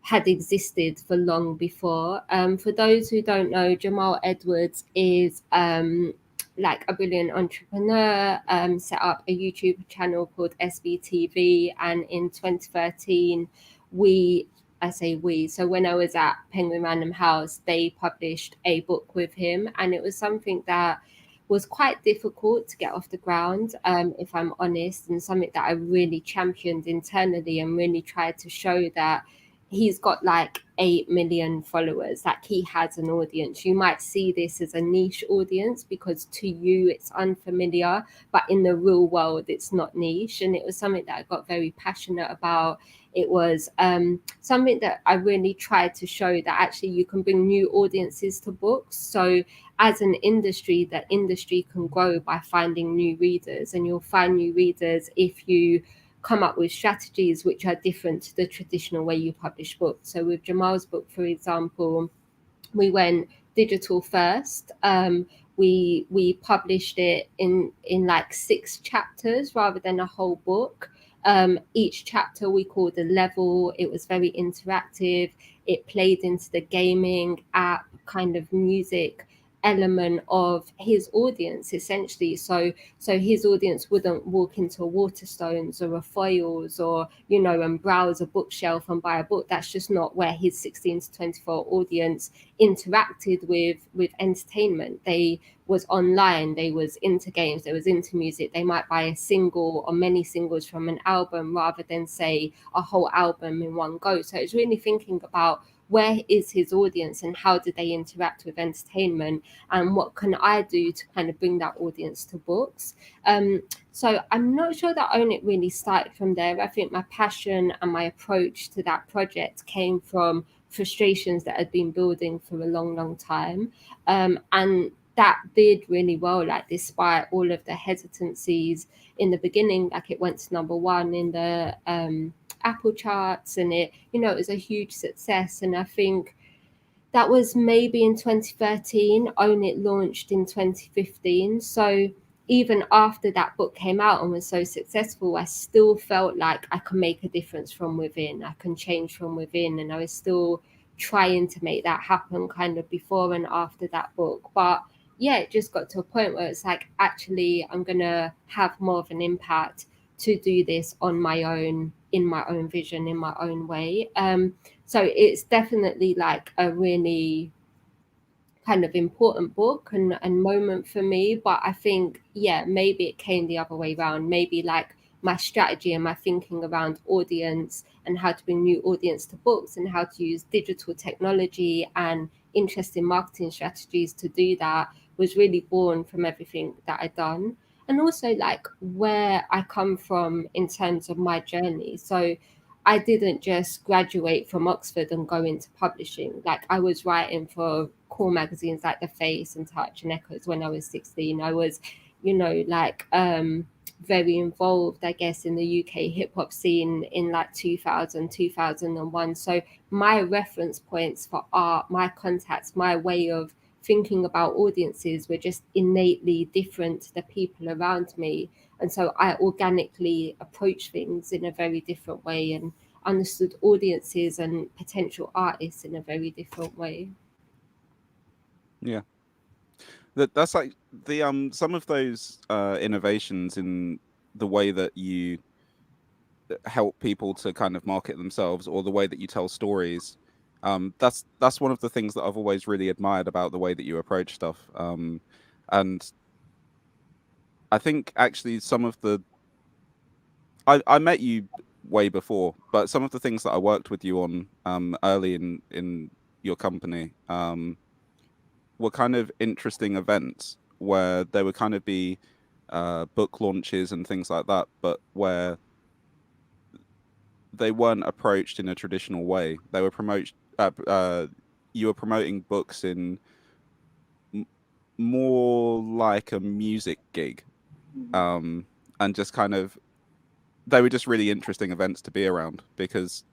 had existed for long before. For those who don't know, Jamal Edwards is like a brilliant entrepreneur, set up a YouTube channel called SBTV, and in 2013 so when I was at Penguin Random House, they published a book with him, and it was something that was quite difficult to get off the ground, if I'm honest, and something that I really championed internally and really tried to show that he's got like 8 million followers, like he has an audience. You might see this as a niche audience because to you it's unfamiliar, but in the real world it's not niche. And it was something that I got very passionate about. It was something that I really tried to show that actually you can bring new audiences to books. So as an industry, that industry can grow by finding new readers, and you'll find new readers if you come up with strategies which are different to the traditional way you publish books. So with Jamal's book, for example, we went digital first. we published it in like 6 chapters rather than a whole book. Each chapter we called a level. It was very interactive. It played into the gaming app kind of music element of his audience, essentially. So his audience wouldn't walk into a Waterstones or a Foyles or, you know, and browse a bookshelf and buy a book. That's just not where his 16 to 24 audience interacted with entertainment. They was online, they was into games, they was into music. They might buy a single or many singles from an album rather than, say, a whole album in one go. So it's really thinking about where is his audience and how do they interact with entertainment, and what can I do to kind of bring that audience to books. So I'm not sure that Own It really started from there. I think my passion and my approach to that project came from frustrations that had been building for a long time, and that did really well, like despite all of the hesitancies in the beginning. Like it went to #1 in the Apple charts, and it, you know, it was a huge success. And I think that was maybe in 2013. Own It launched in 2015. So even after that book came out and was so successful, I still felt like I can make a difference from within. I can change from within, and I was still trying to make that happen kind of before and after that book. But yeah, it just got to a point where it's like, actually, I'm gonna have more of an impact to do this on my own, in my own vision, in my own way. So it's definitely like a really kind of important book and moment for me. But I think, yeah, maybe it came the other way around. Maybe like my strategy and my thinking around audience and how to bring new audience to books and how to use digital technology and interesting marketing strategies to do that was really born from everything that I'd done. And also like where I come from in terms of my journey. So I didn't just graduate from Oxford and go into publishing. Like I was writing for core magazines like The Face and Touch and Echoes when I was 16. I was, you know, like very involved, I guess, in the UK hip hop scene in like 2000, 2001. So my reference points for art, my contacts, my way of thinking about audiences were just innately different to the people around me. And so I organically approached things in a very different way and understood audiences and potential artists in a very different way. Yeah. That's like the some of those innovations in the way that you help people to kind of market themselves, or the way that you tell stories. That's one of the things that I've always really admired about the way that you approach stuff. And I think actually some of the I met you way before, but some of the things that I worked with you on early in your company were kind of interesting events where there would kind of be book launches and things like that, but where they weren't approached in a traditional way. They were you were promoting books in more like a music gig, and just kind of, they were just really interesting events to be around because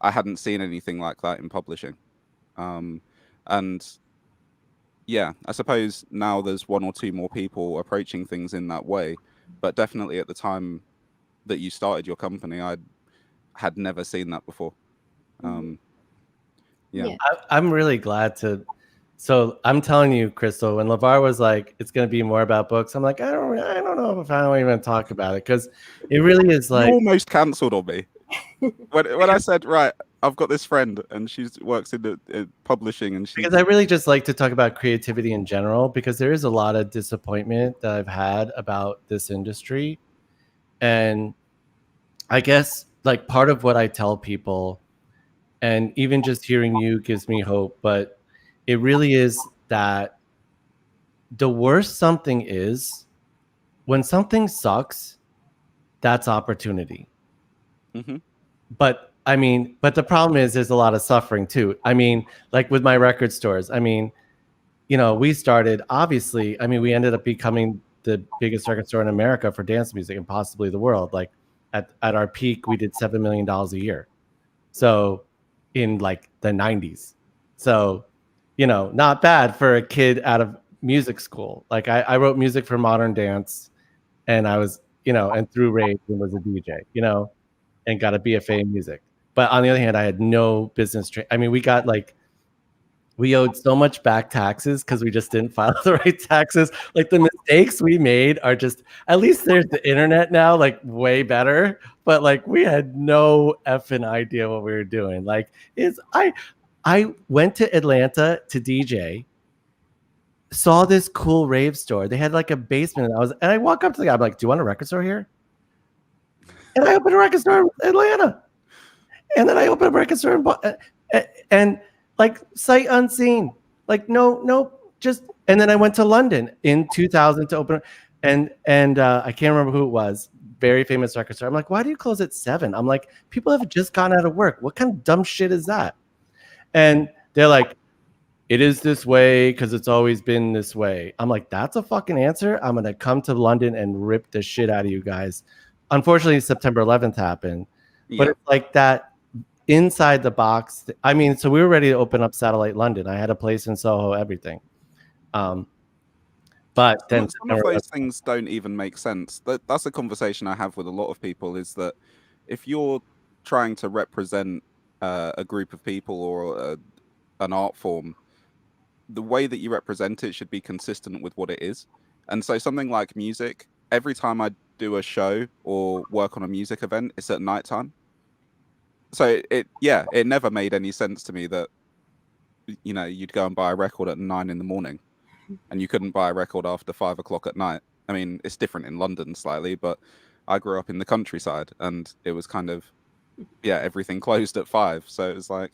I hadn't seen anything like that in publishing. And yeah, I suppose now there's one or two more people approaching things in that way, but definitely at the time that you started your company, I had never seen that before. Yeah. I'm really glad to. So I'm telling you, Crystal, when Lavar was like, "It's going to be more about books," I'm like, I don't know if I don't even talk about it, because it really is like, you almost cancelled on me when I said, right, I've got this friend and she works in the publishing, and because I really just like to talk about creativity in general, because there is a lot of disappointment that I've had about this industry. And I guess like part of what I tell people, and even just hearing you gives me hope, but it really is that the worse something is, when something sucks, that's opportunity. Mm-hmm. But I mean, but the problem is there's a lot of suffering too. I mean, like with my record stores, I mean, you know, we started, obviously, I mean, we ended up becoming the biggest record store in America for dance music and possibly the world. Like at our peak, we did $7 million a year. So in like the 90s. So, you know, not bad for a kid out of music school. Like I wrote music for modern dance, and I was, and through raves and was a DJ, and got a BFA in music. But on the other hand, I had no business I mean, we owed so much back taxes because we just didn't file the right taxes. Like the mistakes we made are just, at least there's the internet now, like way better. But like we had no effing idea what we were doing. Like I went to Atlanta to DJ, saw this cool rave store. They had like a basement. And I walk up to the guy, I'm like, "Do you want a record store here?" And I opened a record store in Atlanta. And then I opened a record store and like sight unseen, like no, just. And then I went to London in 2000 to open, and I can't remember who it was. Very famous record store. I'm like, "Why do you close at 7?" I'm like, "People have just gone out of work. What kind of dumb shit is that?" And they're like, "It is this way because it's always been this way." I'm like, "That's a fucking answer. I'm gonna come to London and rip the shit out of you guys." Unfortunately, September 11th happened, but it's like that. Inside the box, I mean, so we were ready to open up Satellite London. I had a place in Soho, everything. But then some of those things don't even make sense. That's a conversation I have with a lot of people, is that if you're trying to represent a group of people or an art form, the way that you represent it should be consistent with what it is. And so something like music, every time I do a show or work on a music event, it's at nighttime. So it never made any sense to me that, you'd go and buy a record at 9 a.m. and you couldn't buy a record after 5 o'clock at night. I mean, it's different in London slightly, but I grew up in the countryside and it was kind of, everything closed at 5. So it was like,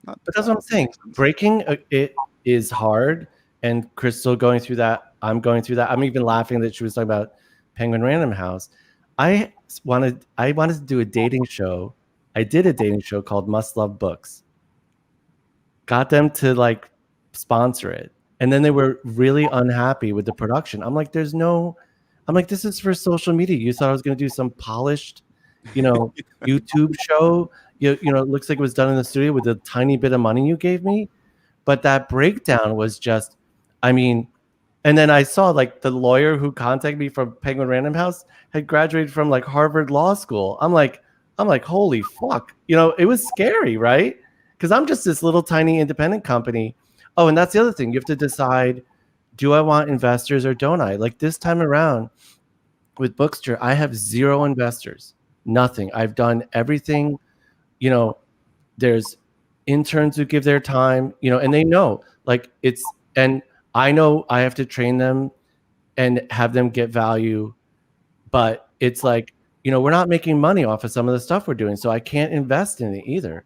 but that's what I'm saying. Breaking it is hard. And Crystal going through that. I'm going through that. I'm even laughing that she was talking about Penguin Random House. I wanted to do a dating show. I did a dating show called Must Love Books. Got them to like sponsor it. And then they were really unhappy with the production. I'm like, this is for social media. You thought I was going to do some polished, YouTube show. It looks like it was done in the studio with a tiny bit of money you gave me. But that breakdown was just, I mean, and then I saw like the lawyer who contacted me from Penguin Random House had graduated from like Harvard Law School. I'm like, holy fuck. It was scary, right? Because I'm just this little tiny independent company. Oh, and that's the other thing. You have to decide, do I want investors or don't I? Like this time around with Bookstr, I have 0 investors, nothing. I've done everything. There's interns who give their time, and they know like and I know I have to train them and have them get value, but it's like, we're not making money off of some of the stuff we're doing, so I can't invest in it either.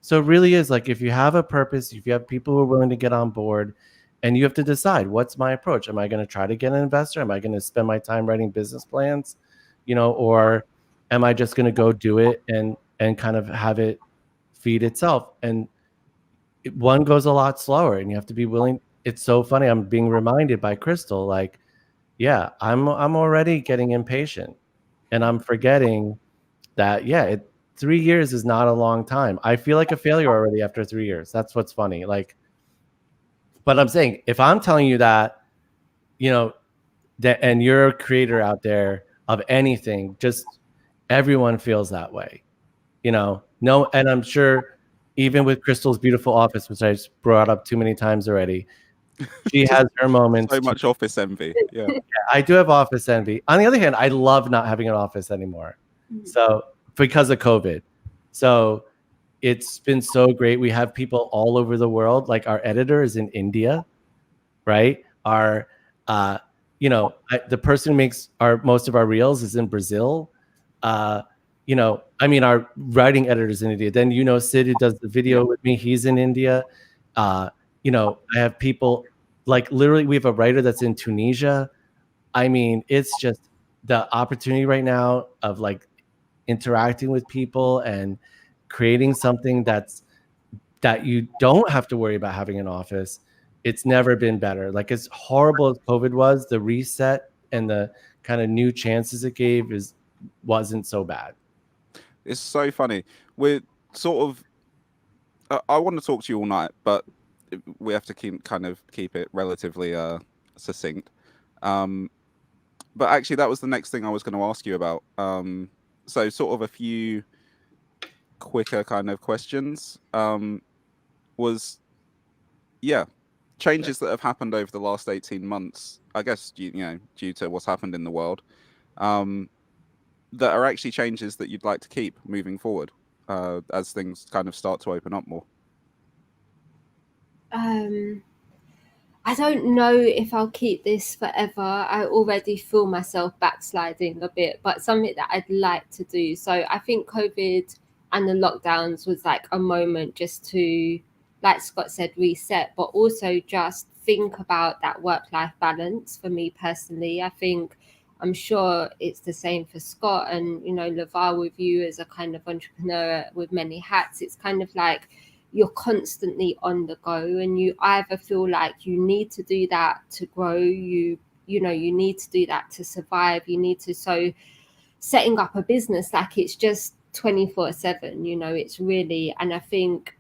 So it really is like, if you have a purpose, if you have people who are willing to get on board, and you have to decide, what's my approach? Am I going to try to get an investor? Am I going to spend my time writing business plans, or am I just going to go do it and kind of have it feed itself? And one goes a lot slower, and you have to be willing. It's so funny. I'm being reminded by Crystal, like, yeah, I'm already getting impatient, and I'm forgetting that, 3 years is not a long time. I feel like a failure already after 3 years. That's what's funny. Like, but I'm saying, if I'm telling you that, that, and you're a creator out there of anything, just everyone feels that way, no, and I'm sure even with Crystal's beautiful office, which I brought up too many times already, she has her moments. So much office envy. Yeah. I do have office envy. On the other hand, I love not having an office anymore. So because of COVID. So it's been so great. We have people all over the world. Like our editor is in India, right? Our, the person who makes most of our reels is in Brazil. Our writing editor is in India. Then, Sid, who does the video with me, he's in India. I have people like, literally, we have a writer that's in Tunisia. I mean, it's just the opportunity right now of like interacting with people and creating something that you don't have to worry about having an office. It's never been better. Like, as horrible as COVID was, the reset and the kind of new chances it gave wasn't so bad. It's so funny. We're sort of, I want to talk to you all night, but we have to keep it relatively succinct. But actually, that was the next thing I was going to ask you about. So sort of a few quicker kind of questions. Was changes that have happened over the last 18 months, I guess, due to what's happened in the world, that are actually changes that you'd like to keep moving forward as things kind of start to open up more? I don't know if I'll keep this forever. I already feel myself backsliding a bit, but something that I'd like to do. So I think COVID and the lockdowns was like a moment just to, like Scott said, reset, but also just think about that work-life balance for me personally. I'm sure it's the same for Scott and, Lavar, with you as a kind of entrepreneur with many hats. It's kind of like you're constantly on the go, and you either feel like you need to do that to grow, you need to do that to survive, so setting up a business, like, it's just 24/7, it's really, and I think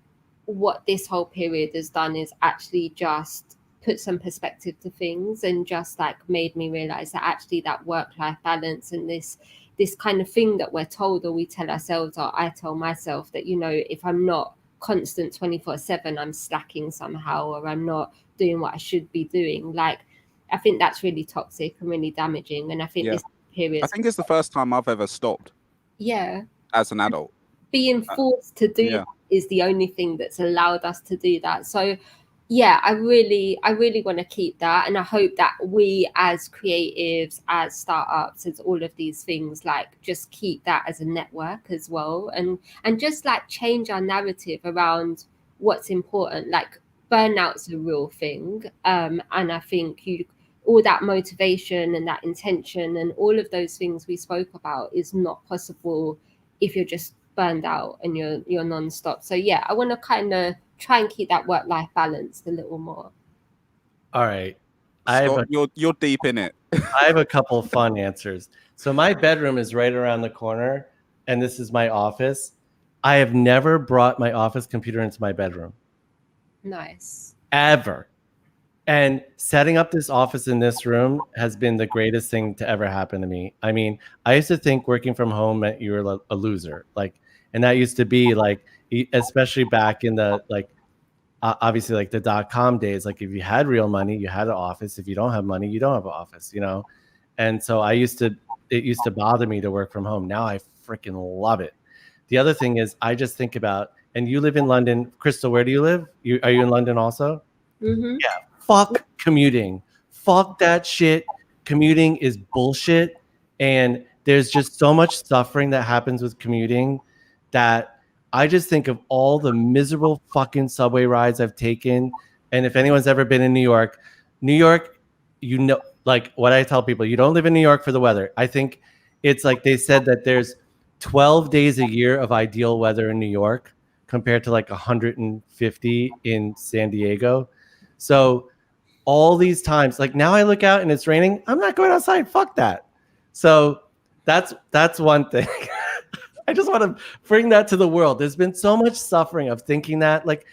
what this whole period has done is actually just put some perspective to things and just like made me realize that actually that work-life balance and this kind of thing that we're told, or we tell ourselves, or I tell myself, that if I'm not constant 24/7, I'm slacking somehow, or I'm not doing what I should be doing. Like, I think that's really toxic and really damaging. And I think this period, I think it's the first time I've ever stopped as an adult. Being forced to do that is the only thing that's allowed us to do that. So I really want to keep that, and I hope that we as creatives, as startups, as all of these things, like, just keep that as a network as well, and just like change our narrative around what's important. Like, burnout's a real thing, and I think all that motivation and that intention and all of those things we spoke about is not possible if you're just burned out and you're non-stop. So I want to kind of try and keep that work-life balance a little more. All right. Scott, you're deep in it. I have a couple fun answers. So my bedroom is right around the corner, and this is my office. I have never brought my office computer into my bedroom. Nice. Ever. And setting up this office in this room has been the greatest thing to ever happen to me. I mean, I used to think working from home meant you were a loser. Like, and that used to be like, especially back in the, like, obviously like the .com days, like if you had real money, you had an office. If you don't have money, you don't have an office, And so it used to bother me to work from home. Now I freaking love it. The other thing is, I just think about, and you live in London. Crystal, where do you live? Are you in London also? Mm-hmm. Yeah. Fuck commuting. Fuck that shit. Commuting is bullshit. And there's just so much suffering that happens with commuting that I just think of all the miserable fucking subway rides I've taken. And if anyone's ever been in New York, like what I tell people, you don't live in New York for the weather. I think it's like they said that there's 12 days a year of ideal weather in New York compared to like 150 in San Diego. So all these times, like now I look out and it's raining, I'm not going outside. Fuck that. So that's one thing. I just want to bring that to the world. There's been so much suffering of thinking that, like,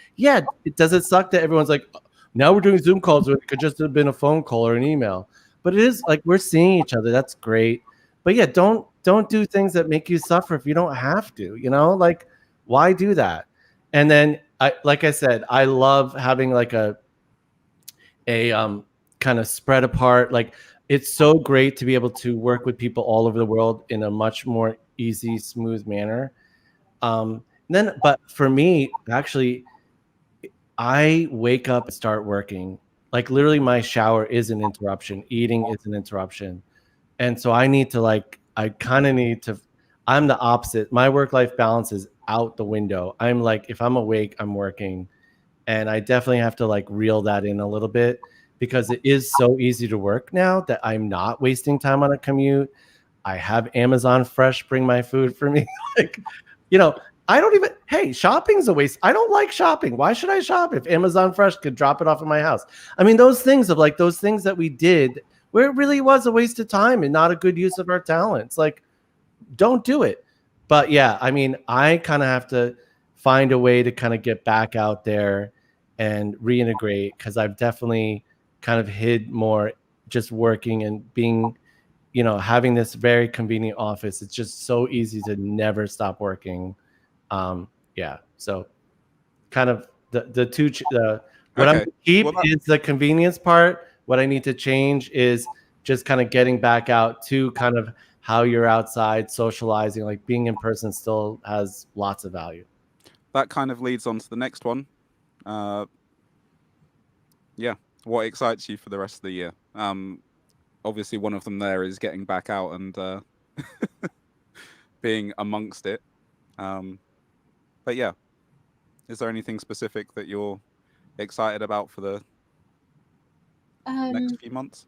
does it suck that everyone's like, now we're doing Zoom calls, it could just have been a phone call or an email. But it is like, we're seeing each other. That's great. But don't do things that make you suffer if you don't have to, like, why do that? And then like I said, I love having like a kind of spread apart. Like, it's so great to be able to work with people all over the world in a much more easy, smooth manner. But for me, actually, I wake up and start working. Like, literally my shower is an interruption. Eating is an interruption. And so I'm the opposite. My work-life balance is out the window. I'm like, if I'm awake, I'm working. And I definitely have to like reel that in a little bit, because it is so easy to work now that I'm not wasting time on a commute. I have Amazon Fresh bring my food for me. Like, shopping's a waste. I don't like shopping. Why should I shop if Amazon Fresh could drop it off at my house? I mean, those things that we did where it really was a waste of time and not a good use of our talents. Like, don't do it. But yeah, I mean, I kind of have to find a way to kind of get back out there and reintegrate, because I've definitely kind of hid more just working and being, having this very convenient office. It's just so easy to never stop working. Yeah. So kind of what I'm Okay. gonna keep Well, is the convenience part. What I need to change is just kind of getting back out to kind of how you're outside socializing, like being in person still has lots of value. that kind of leads on to the next one. Yeah. What excites you for the rest of the year? Obviously, one of them there is getting back out and being amongst it. But yeah, is there anything specific that you're excited about for the next few months?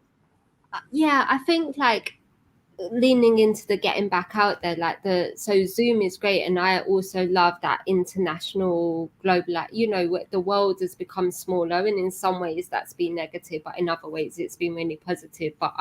Yeah, I think like leaning into the getting back out there, like so Zoom is great, and I also love that international global, like, the world has become smaller, and in some ways that's been negative, but in other ways it's been really positive. But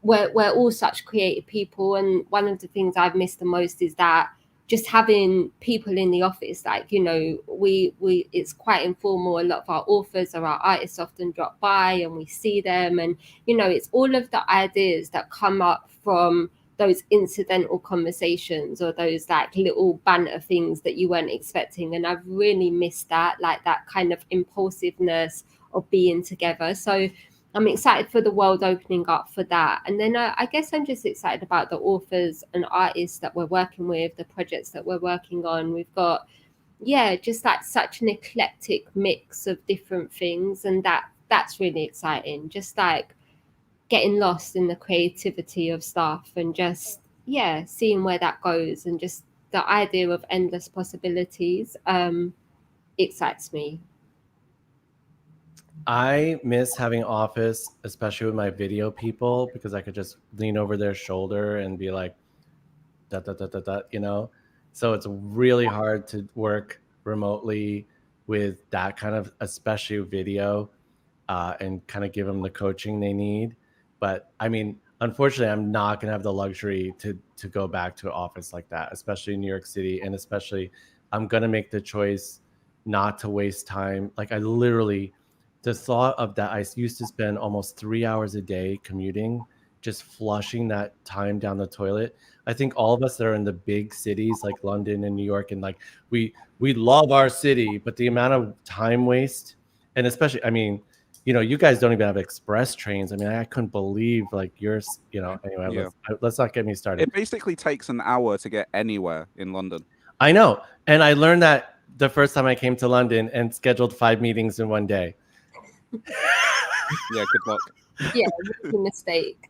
we're all such creative people, and one of the things I've missed the most is that just having people in the office, like, we it's quite informal. A lot of our authors or our artists often drop by and we see them, and it's all of the ideas that come up from those incidental conversations or those like little banter things that you weren't expecting. And I've really missed that, like that kind of impulsiveness of being together. So I'm excited for the world opening up for that. And then I guess I'm just excited about the authors and artists that we're working with, the projects that we're working on. We've got, just like such an eclectic mix of different things. And that's really exciting. Just like getting lost in the creativity of stuff and just, seeing where that goes. And just the idea of endless possibilities excites me. I miss having office, especially with my video people, because I could just lean over their shoulder and be like, da da da da da. So it's really hard to work remotely with that kind of, especially video, and kind of give them the coaching they need. But I mean, unfortunately, I'm not gonna have the luxury to go back to an office like that, especially in New York City, and especially I'm gonna make the choice not to waste time. Like I literally, the thought of that, I used to spend almost 3 hours a day commuting, just flushing that time down the toilet. I think all of us that are in the big cities like London and New York, and like we love our city, but the amount of time waste, and especially, I mean, you guys don't even have express trains. I mean, I couldn't believe like yours. Anyway, Yeah. let's not get me started. It basically takes an hour to get anywhere in London. I know, and I learned that the first time I came to London and scheduled 5 meetings in one day. Yeah, good luck. Yeah, it's a mistake.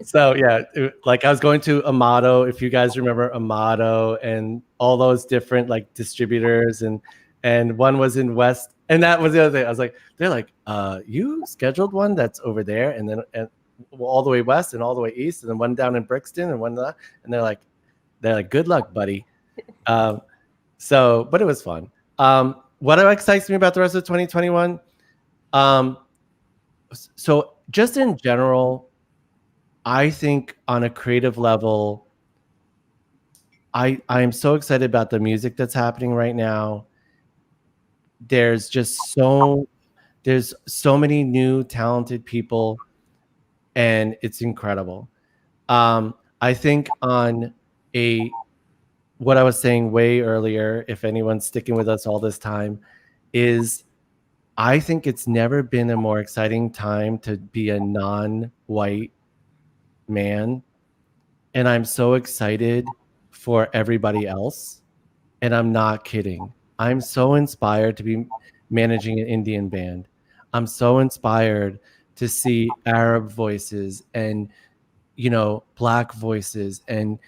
So yeah, like I was going to Amato, if you guys remember Amato, and all those different like distributors, and one was in West, and that was the other thing. I was like, they're like, you scheduled one that's over there, and then all the way west and all the way east, and then one down in Brixton and one that, and they're like, good luck, buddy. So, but it was fun. What excites me about the rest of 2021? So just in general, I think on a creative level, I am so excited about the music that's happening right now. There's so many new talented people, and it's incredible. I think on what I was saying way earlier, if anyone's sticking with us all this time, is I think it's never been a more exciting time to be a non-white man. And I'm so excited for everybody else. And I'm not kidding. I'm so inspired to be managing an Indian band. I'm so inspired to see Arab voices and, Black voices and,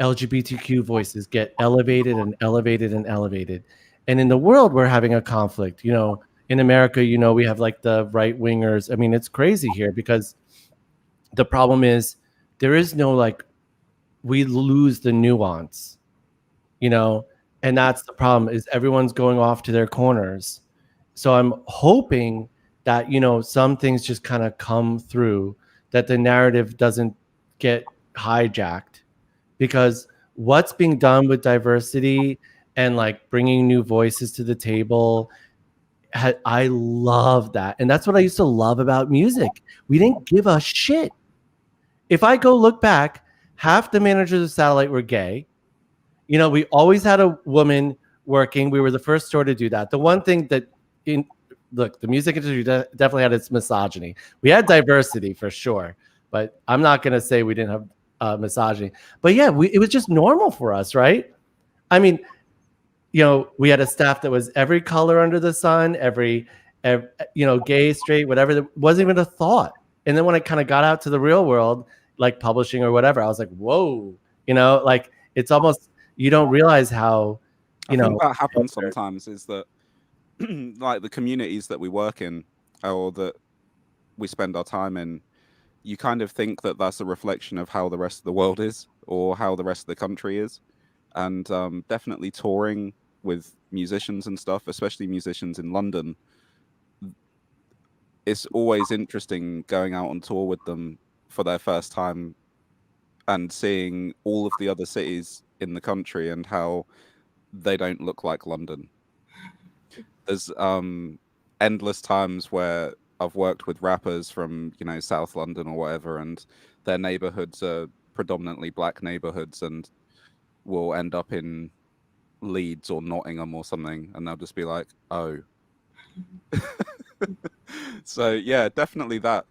LGBTQ voices get elevated and elevated and elevated. And in the world, we're having a conflict. In America, we have like the right wingers. I mean, it's crazy here because the problem is there is no like, we lose the nuance, and that's the problem, is everyone's going off to their corners. So I'm hoping that, some things just kind of come through, that the narrative doesn't get hijacked, because what's being done with diversity and like bringing new voices to the table I love that. And that's what I used to love about music. We didn't give a shit. If I go look back, half the managers of Satellite were gay. You know, we always had a woman working. We were the first store to do that. The one thing that look, the music industry definitely had its misogyny. We had diversity for sure, but I'm not going to say we didn't have misogyny. But yeah, it was just normal for us, right? I mean, you know, we had a staff that was every color under the sun, every you know, gay, straight, whatever. There wasn't even a thought. And then when I kind of got out to the real world, like publishing or whatever, I was like, whoa, you know, like it's almost, you don't realize how, you know, think that happens sometimes is that like the communities that we work in or that we spend our time in, you kind of think that that's a reflection of how the rest of the world is or how the rest of the country is. And definitely touring with musicians and stuff, especially musicians in London, it's always interesting going out on tour with them for their first time and seeing all of the other cities in the country and how they don't look like London. There's endless times where I've worked with rappers from, you know, South London or whatever, and their neighborhoods are predominantly black neighborhoods and will end up in Leeds or Nottingham or something, and they'll just be like, oh. So yeah, definitely that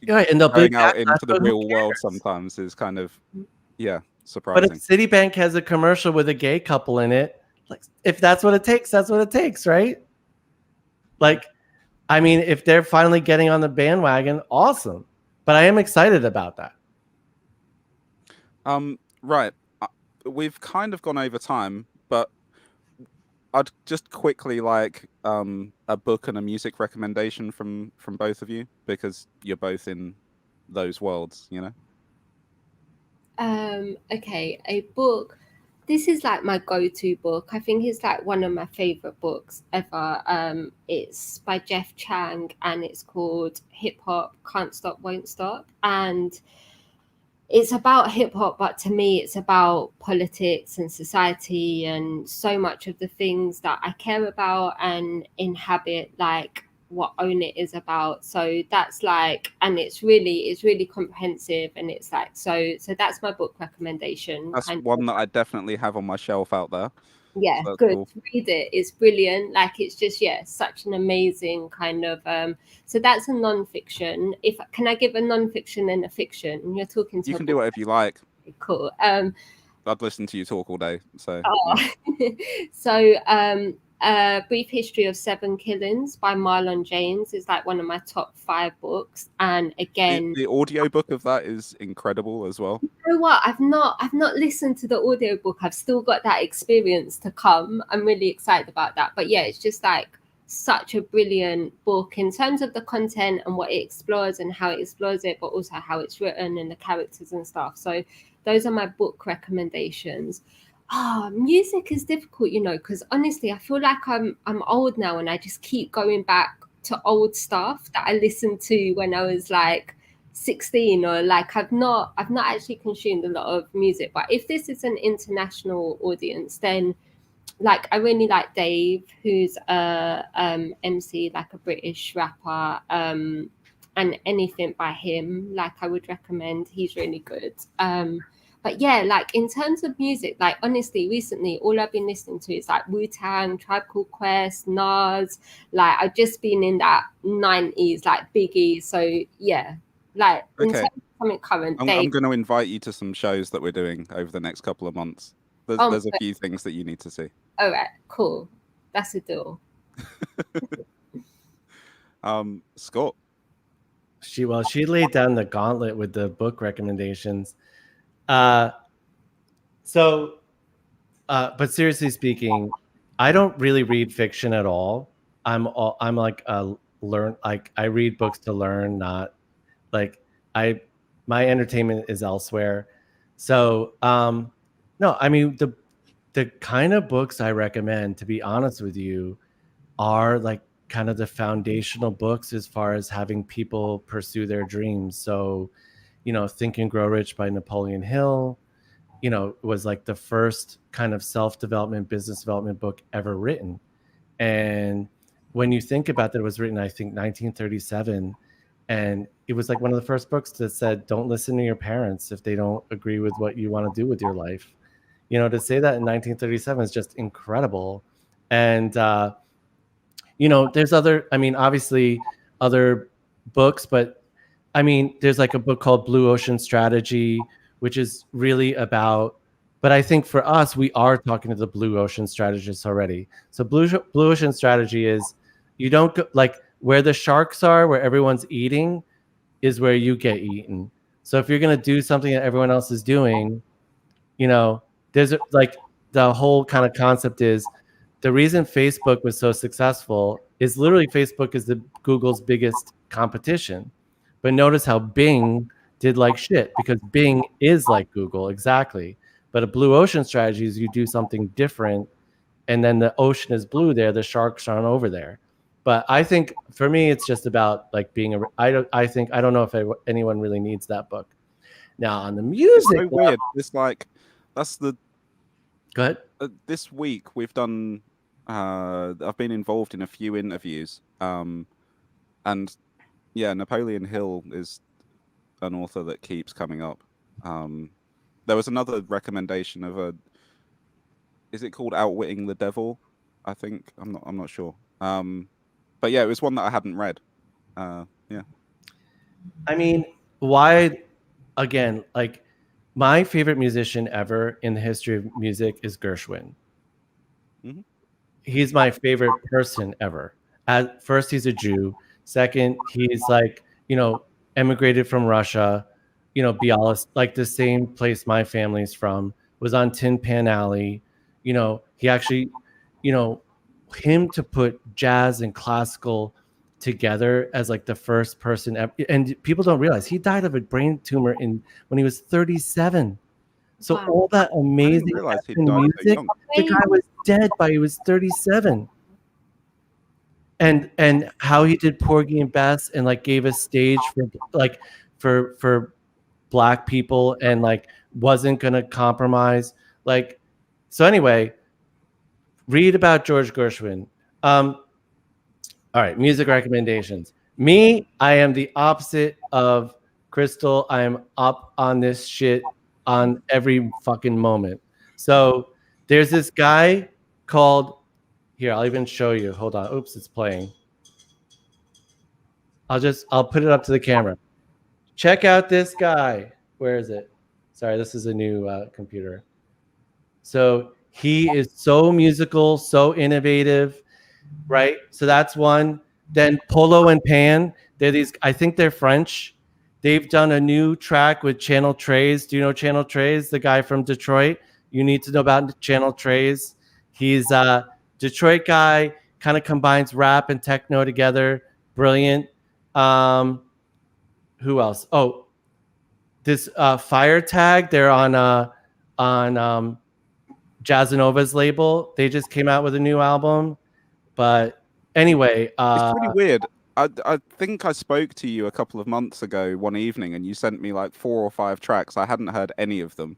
yeah, and they'll going out into the real world sometimes is kind of, yeah, surprising. But if Citibank has a commercial with a gay couple in it, like if that's what it takes, that's what it takes, right? Like, I mean, if they're finally getting on the bandwagon, awesome. But I am excited about that. Right. We've kind of gone over time, but I'd just quickly like a book and a music recommendation from both of you, because you're both in those worlds, you know. Okay, a book. This is like my go-to book. I think it's like one of my favorite books ever. It's by Jeff Chang and it's called Hip Hop Can't Stop Won't Stop, and it's about hip hop, but to me it's about politics and society and so much of the things that I care about and inhabit, like what Own It is about. So that's like, and it's really comprehensive, and it's like so that's my book recommendation. That's one that I definitely have on my shelf out there. Yeah, so good. Cool. Read it. It's brilliant. Like it's just, yeah, such an amazing kind of so that's a non-fiction. If can I give a non-fiction and a fiction? You're talking to you can do whatever you like. Cool. I'd listen to you talk all day. So so Brief History of Seven Killings by Marlon James is like one of my top 5 books. And again, the audiobook of that is incredible as well. You know what? I've not listened to the audiobook. I've still got that experience to come. I'm really excited about that. But yeah, it's just like such a brilliant book in terms of the content and what it explores and how it explores it, but also how it's written and the characters and stuff. So those are my book recommendations. Music is difficult, you know, because honestly, I feel like I'm old now and I just keep going back to old stuff that I listened to when I was like 16, or like I've not actually consumed a lot of music. But if this is an international audience, then like I really like Dave, who's a MC, like a British rapper, and anything by him, like I would recommend. He's really good. But yeah, like in terms of music, like honestly, recently all I've been listening to is like Wu-Tang, Tribe Called Quest, Nas. Like I've just been in that 90s, like Biggie. So yeah, like in terms of something current. I'm going to invite you to some shows that we're doing over the next couple of months. There's a few things that you need to see. All right, cool. That's a deal. Scott. She laid down the gauntlet with the book recommendations. But seriously speaking, I don't really read fiction at all. I'm like I read books to learn, not like my entertainment is elsewhere. So no, I mean the kind of books I recommend, to be honest with you, are like kind of the foundational books as far as having people pursue their dreams. So, you know, Think and Grow Rich by Napoleon Hill, you know, was like the first kind of self-development, business development book ever written. And when you think about that, it was written, I think, 1937. And it was like one of the first books that said, don't listen to your parents if they don't agree with what you want to do with your life. You know, to say that in 1937 is just incredible. And, you know, there's other, I mean, obviously other books, but I mean, there's like a book called Blue Ocean Strategy, which is really about, but I think for us, we are talking to the Blue Ocean strategists already. So Blue Ocean Strategy is, you don't go, like where the sharks are, where everyone's eating is where you get eaten. So if you're going to do something that everyone else is doing, you know, there's like the whole kind of concept is the reason Facebook was so successful is literally Facebook is the Google's biggest competition. But notice how Bing did like shit, because Bing is like Google, exactly. But a blue ocean strategy is you do something different, and then the ocean is blue there, the sharks aren't over there. But I think for me, it's just about like being a. I don't know if anyone really needs that book. Now on the music, it's so weird. It's like that's the. Go ahead. This week we've done. I've been involved in a few interviews, and yeah, Napoleon Hill is an author that keeps coming up. There was another recommendation of a. Is it called Outwitting the Devil? I think I'm not sure. But yeah, it was one that I hadn't read. Yeah. I mean, why? Again, like my favorite musician ever in the history of music is Gershwin. Mm-hmm. He's my favorite person ever. At first, he's a Jew. Second, he's like, you know, emigrated from Russia, you know, Bialys, like the same place my family's from, was on Tin Pan Alley. You know, he actually, you know, him to put jazz and classical together as like the first person ever, and people don't realize he died of a brain tumor when he was 37. So Wow. all that amazing music, the guy was dead by he was 37. And how he did Porgy and Bess and like gave a stage for like for black people and like wasn't gonna compromise. Like, so anyway, read about George Gershwin. All right, music recommendations. Me, I am the opposite of Crystal. I am up on this shit on every fucking moment. So there's this guy called, here, I'll even show you. Hold on. Oops, it's playing. I'll put it up to the camera. Check out this guy. Where is it? Sorry, this is a new computer. So he is so musical, so innovative, right? So that's one. Then Polo and Pan, they're these, I think they're French. They've done a new track with Channel Trays. Do you know Channel Trays, the guy from Detroit? You need to know about Channel Trays. He's a Detroit guy, kind of combines rap and techno together. Brilliant. Who else? Oh, this Fire Tag. They're on Jazzanova's label. They just came out with a new album. But anyway, it's really weird. I think I spoke to you a couple of months ago one evening, and you sent me like 4 or 5 tracks. I hadn't heard any of them,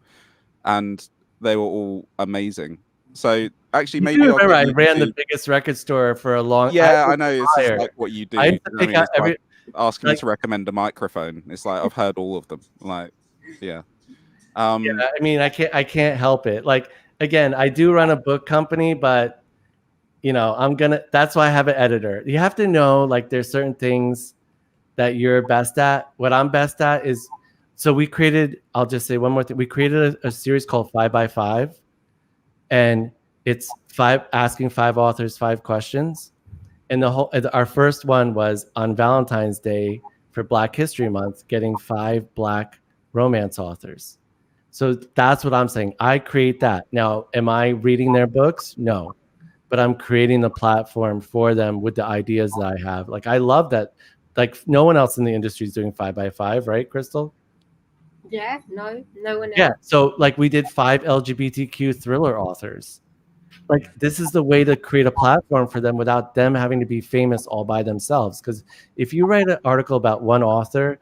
and they were all amazing. So actually, maybe you remember I ran the biggest record store for a long. Yeah, I know. It's just like what you do. I used to pick out every. Asking me to recommend a microphone. It's like I've heard all of them. Like, yeah. Yeah, I mean, I can't help it. Like, again, I do run a book company, but you know, that's why I have an editor. You have to know, like, there's certain things that you're best at. What I'm best at is, so we created, I'll just say one more thing. We created a series called 5x5, and it's asking 5 authors 5 questions. And our first one was on Valentine's Day for Black History Month, getting 5 Black romance authors. So that's what I'm saying. I create that. Now, am I reading their books? No. But I'm creating the platform for them with the ideas that I have. Like, I love that. Like, no one else in the industry is doing 5x5, right, Crystal? Yeah, no one else. Yeah, so like we did 5 LGBTQ thriller authors. Like, this is the way to create a platform for them without them having to be famous all by themselves. Because if you write an article about one author,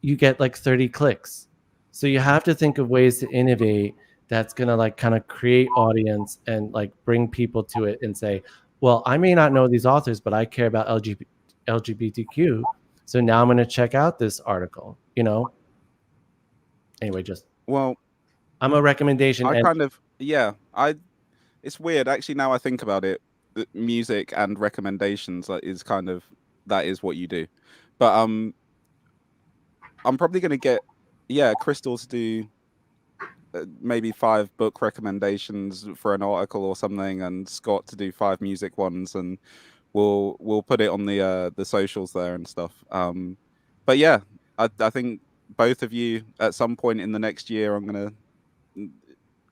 you get like 30 clicks. So you have to think of ways to innovate that's going to like kind of create audience and like bring people to it and say, well, I may not know these authors, but I care about LGBTQ. So now I'm going to check out this article, you know? Anyway, just, Well, I'm a recommendation. I And kind of, yeah, it's weird actually now I think about it, that music and recommendations is kind of, that is what you do. But I'm probably going to get, yeah, Crystal to do maybe 5 book recommendations for an article or something, and Scott to do 5 music ones, and we'll put it on the socials there and stuff. But yeah, I think both of you at some point in the next year, I'm gonna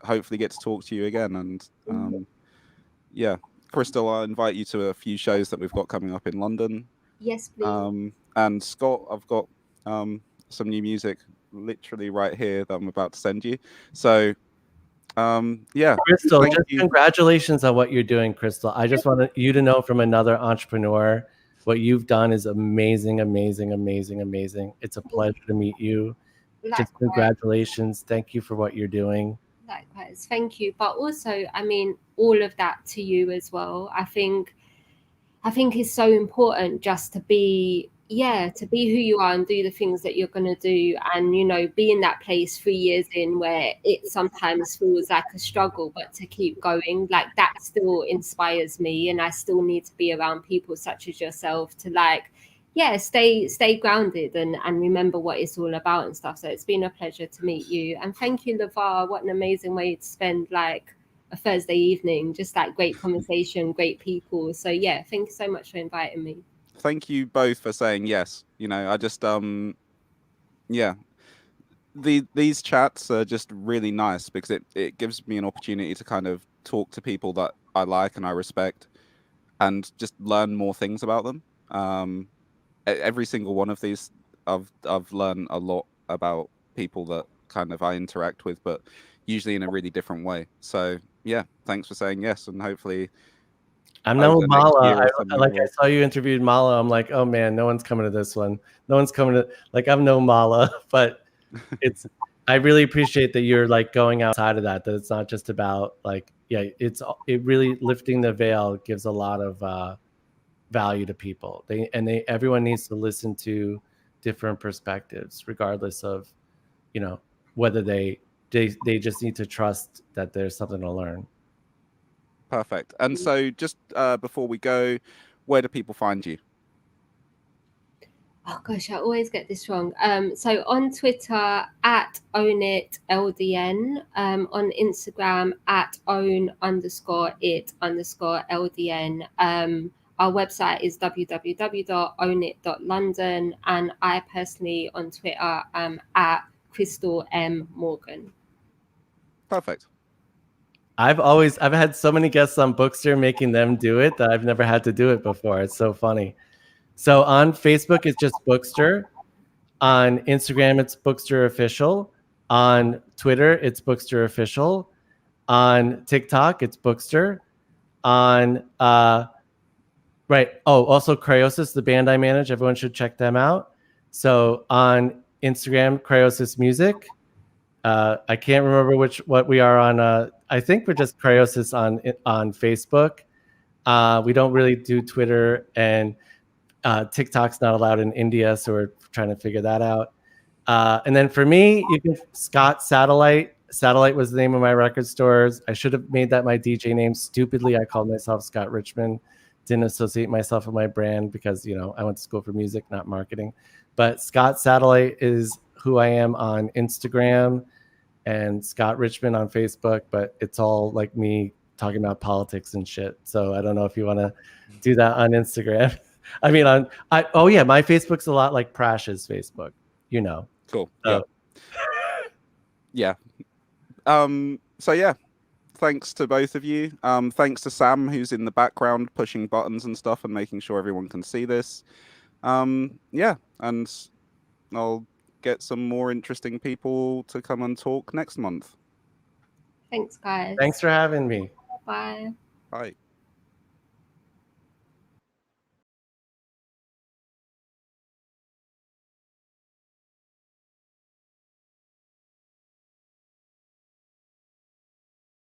hopefully get to talk to you again. And yeah, Crystal, I'll invite you to a few shows that we've got coming up in London. Yes, please. And Scott, I've got some new music literally right here that I'm about to send you. So yeah, Crystal, thank just you. congratulations on what you're doing, Crystal. I just want you to know from another entrepreneur, what you've done is amazing, amazing, amazing, amazing. It's a pleasure to meet you. Just Likewise. congratulations. Thank you for what you're doing. Likewise, thank you. But also, I mean, all of that to you as well. I think it's so important just to be, to be who you are and do the things that you're going to do, and be in that place 3 years in where it sometimes feels like a struggle, but to keep going, like that still inspires me, and I still need to be around people such as yourself to stay grounded and remember what it's all about and stuff. So it's been a pleasure to meet you, and thank you, Lavar. What an amazing way to spend like a Thursday evening, just like great conversation, great people. So yeah, thank you so much for inviting me. Thank you both for saying yes. I just yeah, these chats are just really nice because it gives me an opportunity to kind of talk to people that I like and I respect, and just learn more things about them. Every single one of these, I've learned a lot about people that kind of I interact with, but usually in a really different way. So yeah, thanks for saying yes, and hopefully I'm over no the next Mala. year or something. I saw you interviewed Mala. I'm like, oh man, no one's coming to this one. No one's coming to, like, I'm no Mala, but I really appreciate that you're like going outside of that it's not just about like, it really lifting the veil gives a lot of value to people. Everyone needs to listen to different perspectives, regardless of, whether they just need to trust that there's something to learn. Perfect. And so just before we go, where do people find you? Oh gosh, I always get this wrong. So on Twitter at ownitldn, on Instagram at own_it_ldn. Our website is www.ownit.london, and I personally on Twitter am at Crystal M. Morgan. Perfect. I've had so many guests on Bookstr making them do it that I've never had to do it before. It's so funny. So on Facebook, it's just Bookstr. On Instagram, it's Bookstr Official. On Twitter, it's Bookstr Official. On TikTok, it's Bookstr. On right. Oh, also Cryosis, the band I manage. Everyone should check them out. So on Instagram, Cryosis Music. I can't remember what we are on. I think we're just Cryosis on Facebook. We don't really do Twitter, and TikTok's not allowed in India, so we're trying to figure that out. And then for me, you can Scott Satellite. Satellite was the name of my record stores. I should have made that my DJ name. Stupidly, I called myself Scott Richmond. Didn't associate myself with my brand because I went to school for music, not marketing. But Scott Satellite is who I am on Instagram, and Scott Richmond on Facebook. But it's all like me talking about politics and shit. So I don't know if you want to do that on Instagram. I mean, my Facebook's a lot like Prash's Facebook, Cool. So. Yeah. So yeah, thanks to both of you. Thanks to Sam, who's in the background pushing buttons and stuff and making sure everyone can see this. Yeah, and I'll get some more interesting people to come and talk next month. Thanks, guys. Thanks for having me. Bye. Bye.